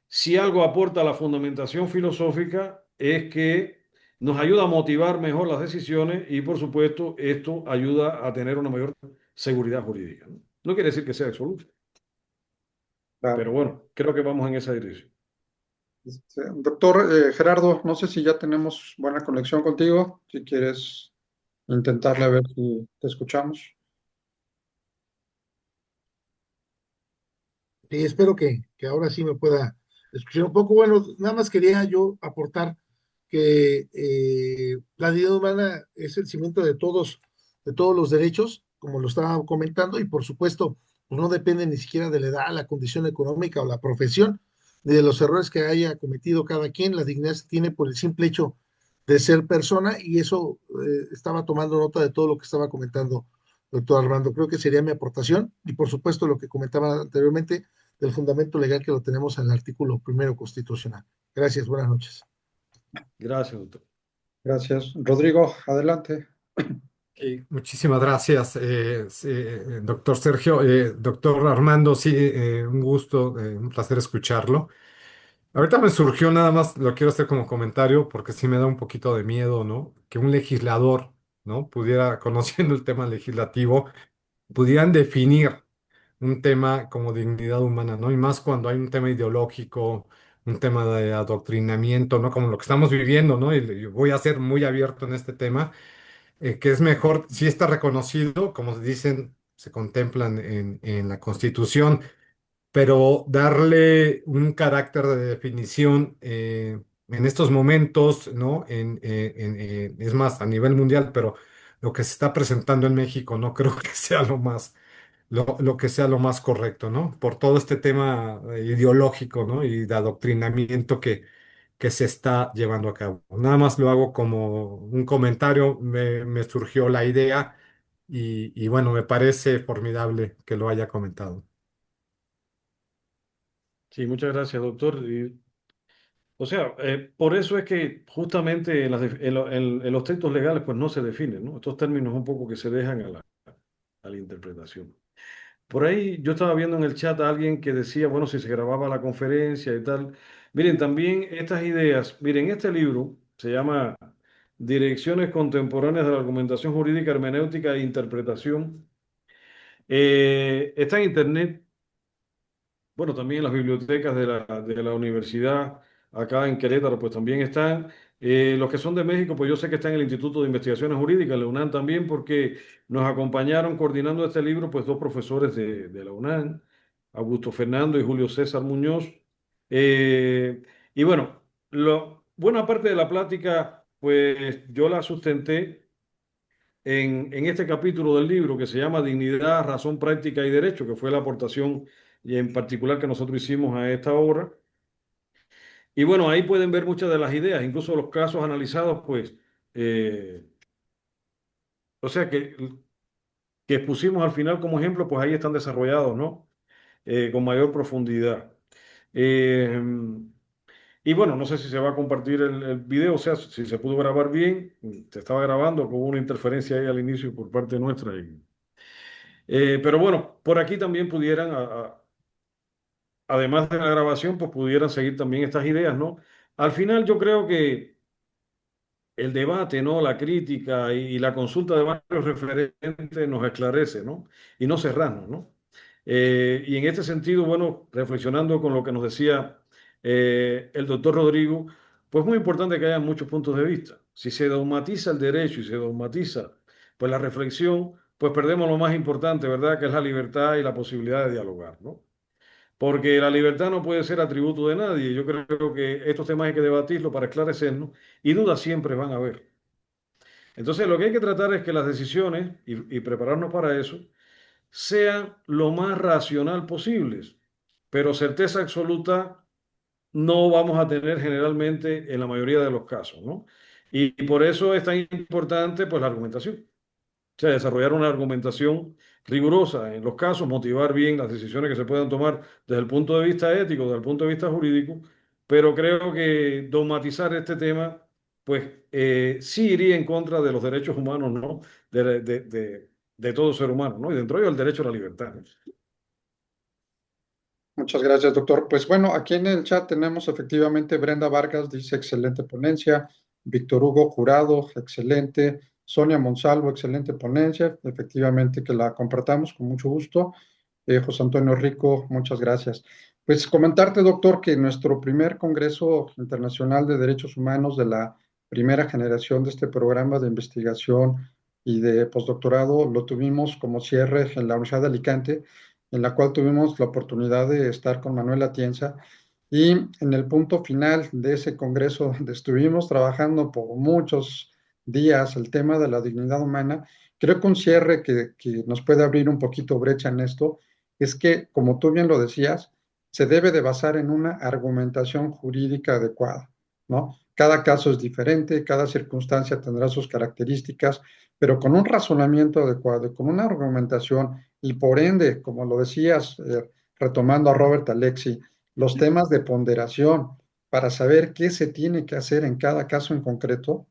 si algo aporta la fundamentación filosófica es que nos ayuda a motivar mejor las decisiones y por supuesto esto ayuda a tener una mayor seguridad jurídica. No, no quiere decir que sea absoluto. Claro. Pero bueno, creo que vamos en esa dirección. Doctor Gerardo, no sé si ya tenemos buena conexión contigo, si quieres intentarle a ver si te escuchamos. Sí, espero que ahora sí me pueda escuchar un poco. Bueno, nada más quería yo aportar que la dignidad humana es el cimiento de todos los derechos, como lo estaba comentando, y por supuesto, pues no depende ni siquiera de la edad, la condición económica o la profesión, ni de los errores que haya cometido cada quien. La dignidad se tiene por el simple hecho de ser persona, y eso estaba tomando nota de todo lo que estaba comentando doctor Armando. Creo que sería mi aportación, y por supuesto lo que comentaba anteriormente del fundamento legal que lo tenemos en el artículo primero constitucional. Gracias, buenas noches. Gracias, doctor. Gracias. Rodrigo, adelante. Muchísimas gracias, sí, doctor Sergio. Doctor Armando, sí, un gusto, un placer escucharlo. Ahorita me surgió nada más, lo quiero hacer como comentario porque sí me da un poquito de miedo, ¿no? Que un legislador, ¿no? Pudiera, conociendo el tema legislativo, pudieran definir un tema como dignidad humana, ¿no? Y más cuando hay un tema ideológico, un tema de adoctrinamiento, ¿no? Como lo que estamos viviendo, ¿no? Y voy a ser muy abierto en este tema, que es mejor, si está reconocido, como dicen, se contemplan en la Constitución, pero darle un carácter de definición en estos momentos, ¿no? Es más, a nivel mundial, pero lo que se está presentando en México no creo que sea lo que sea lo más correcto, ¿no? Por todo este tema ideológico, ¿no? Y de adoctrinamiento que se está llevando a cabo. Nada más lo hago como un comentario, me surgió la idea y bueno, me parece formidable que lo haya comentado. Sí, muchas gracias, doctor. O sea, por eso es que justamente en los textos legales pues no se definen, ¿no? Estos términos un poco que se dejan a la interpretación. Por ahí yo estaba viendo en el chat a alguien que decía, bueno, si se grababa la conferencia y tal. Miren, también estas ideas, miren, este libro se llama Direcciones Contemporáneas de la Argumentación Jurídica, Hermenéutica e Interpretación. Está en internet, bueno, también en las bibliotecas de la universidad, acá en Querétaro, pues también están. Los que son de México, pues yo sé que están en el Instituto de Investigaciones Jurídicas, la UNAM también, porque nos acompañaron coordinando este libro, pues dos profesores de la UNAM, Augusto Fernando y Julio César Muñoz. Eh, y bueno, buena parte de la plática, pues yo la sustenté en este capítulo del libro que se llama Dignidad, Razón Práctica y Derecho, que fue la aportación y en particular que nosotros hicimos a esta obra. Y bueno, ahí pueden ver muchas de las ideas, incluso los casos analizados, pues, eh, o sea, que expusimos al final como ejemplo, pues ahí están desarrollados, ¿no? Con mayor profundidad. Eh, y bueno, no sé si se va a compartir el video, o sea, si se pudo grabar bien, se estaba grabando, con una interferencia ahí al inicio por parte nuestra. Pero bueno, por aquí también pudieran, además de la grabación, pues pudieran seguir también estas ideas, ¿no? Al final yo creo que el debate, ¿no? La crítica y la consulta de varios referentes nos esclarece, ¿no? Y no cerrarnos, ¿no? Y en este sentido, bueno, reflexionando con lo que nos decía el doctor Rodrigo, pues muy importante que haya muchos puntos de vista. Si se dogmatiza el derecho y se dogmatiza pues la reflexión, pues perdemos lo más importante, ¿verdad? Que es la libertad y la posibilidad de dialogar, ¿no? Porque la libertad no puede ser atributo de nadie. Yo creo que estos temas hay que debatirlos para esclarecernos y dudas siempre van a haber. Entonces, lo que hay que tratar es que las decisiones, y prepararnos para eso, sean lo más racional posibles, pero certeza absoluta no vamos a tener generalmente en la mayoría de los casos, ¿no? Y por eso es tan importante pues la argumentación. O sea, desarrollar una argumentación rigurosa en los casos, motivar bien las decisiones que se puedan tomar desde el punto de vista ético, desde el punto de vista jurídico, pero creo que dogmatizar este tema, pues sí iría en contra de los derechos humanos, ¿no? De todo ser humano, ¿no? Y dentro de ello el derecho a la libertad. Muchas gracias, doctor. Pues bueno, aquí en el chat tenemos efectivamente Brenda Vargas, dice excelente ponencia, Víctor Hugo Jurado, excelente, Sonia Monsalvo, excelente ponencia, efectivamente que la compartamos con mucho gusto. José Antonio Rico, muchas gracias. Pues comentarte, doctor, que nuestro primer Congreso Internacional de Derechos Humanos de la primera generación de este programa de investigación y de postdoctorado lo tuvimos como cierre en la Universidad de Alicante, en la cual tuvimos la oportunidad de estar con Manuel Atienza. Y en el punto final de ese congreso, donde estuvimos trabajando por muchos días el tema de la dignidad humana, creo que un cierre que nos puede abrir un poquito brecha en esto es que, como tú bien lo decías, se debe de basar en una argumentación jurídica adecuada, ¿no? Cada caso es diferente, cada circunstancia tendrá sus características, pero con un razonamiento adecuado, con una argumentación y por ende, como lo decías, retomando a Robert Alexi, los temas de ponderación para saber qué se tiene que hacer en cada caso en concreto,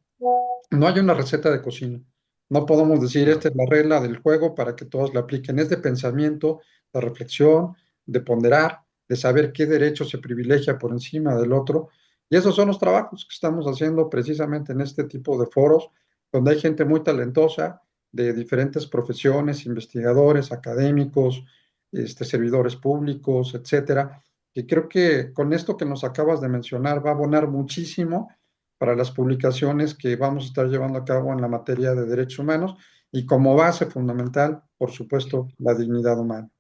no hay una receta de cocina. No podemos decir, esta es la regla del juego para que todos la apliquen. Es de pensamiento, de reflexión, de ponderar, de saber qué derecho se privilegia por encima del otro. Y esos son los trabajos que estamos haciendo precisamente en este tipo de foros, donde hay gente muy talentosa de diferentes profesiones, investigadores, académicos, servidores públicos, etcétera. Y creo que con esto que nos acabas de mencionar va a abonar muchísimo para las publicaciones que vamos a estar llevando a cabo en la materia de derechos humanos y como base fundamental, por supuesto, la dignidad humana.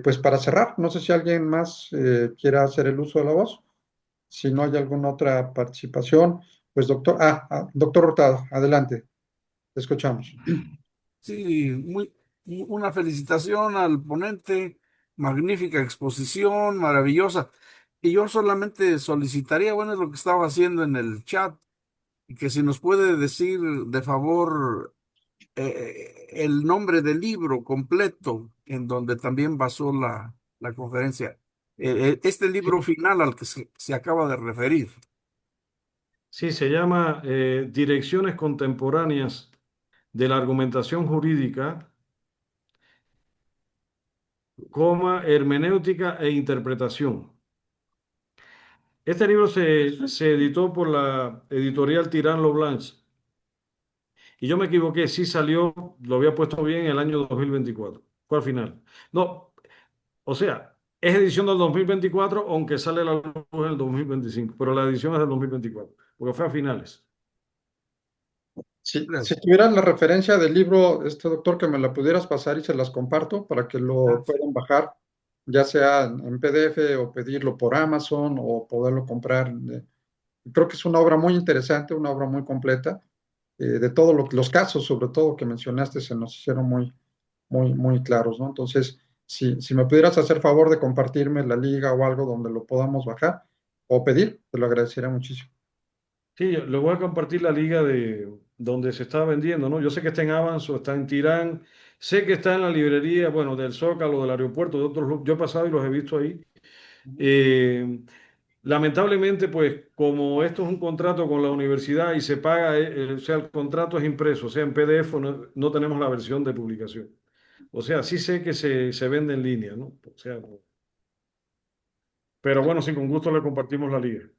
Pues para cerrar, no sé si alguien más quiera hacer el uso de la voz. Si no hay alguna otra participación, pues doctor Hurtado, adelante, te escuchamos. Sí, una felicitación al ponente, magnífica exposición, maravillosa. Y yo solamente solicitaría, bueno, es lo que estaba haciendo en el chat, que si nos puede decir de favor el nombre del libro completo en donde también basó la conferencia. Este libro final al que se acaba de referir. Sí, se llama Direcciones Contemporáneas de la Argumentación Jurídica, hermenéutica e interpretación. Este libro se editó por la editorial Tirán Lo Blanche. Y yo me equivoqué, sí salió, lo había puesto bien en el año 2024. Fue al final. No, o sea, es edición del 2024, aunque sale la luz en el 2025, pero la edición es del 2024, porque fue a finales. Si tuvieras la referencia del libro, doctor, que me la pudieras pasar y se las comparto para que lo puedan bajar, ya sea en PDF o pedirlo por Amazon o poderlo comprar. Creo que es una obra muy interesante, una obra muy completa, de todos los casos, sobre todo que mencionaste, se nos hicieron muy claros, ¿no? Entonces, si me pudieras hacer favor de compartirme la liga o algo donde lo podamos bajar o pedir, te lo agradecería muchísimo. Sí, le voy a compartir la liga de donde se está vendiendo, ¿no? Yo sé que está en Avance o está en Tirán, sé que está en la librería, bueno, del Zócalo, del aeropuerto, de otros, yo he pasado y los he visto ahí. Eh, Lamentablemente, pues, como esto es un contrato con la universidad y se paga, o sea, el contrato es impreso, o sea, en PDF no tenemos la versión de publicación. O sea, sí sé que se vende en línea, ¿no? O sea, pero bueno, sí, con gusto le compartimos la liga.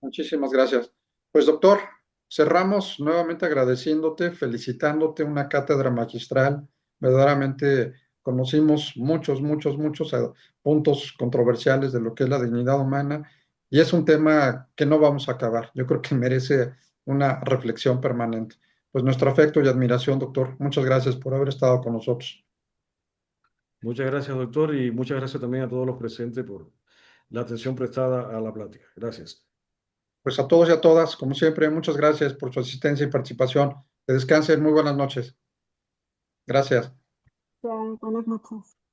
Muchísimas gracias. Pues doctor, cerramos nuevamente agradeciéndote, felicitándote, una cátedra magistral. Verdaderamente conocimos muchos puntos controversiales de lo que es la dignidad humana y es un tema que no vamos a acabar. Yo creo que merece una reflexión permanente. Pues nuestro afecto y admiración, doctor. Muchas gracias por haber estado con nosotros. Muchas gracias, doctor, y muchas gracias también a todos los presentes por la atención prestada a la plática. Gracias. Pues a todos y a todas, como siempre, muchas gracias por su asistencia y participación. Que descansen, muy buenas noches. Gracias. Ya, buenas noches.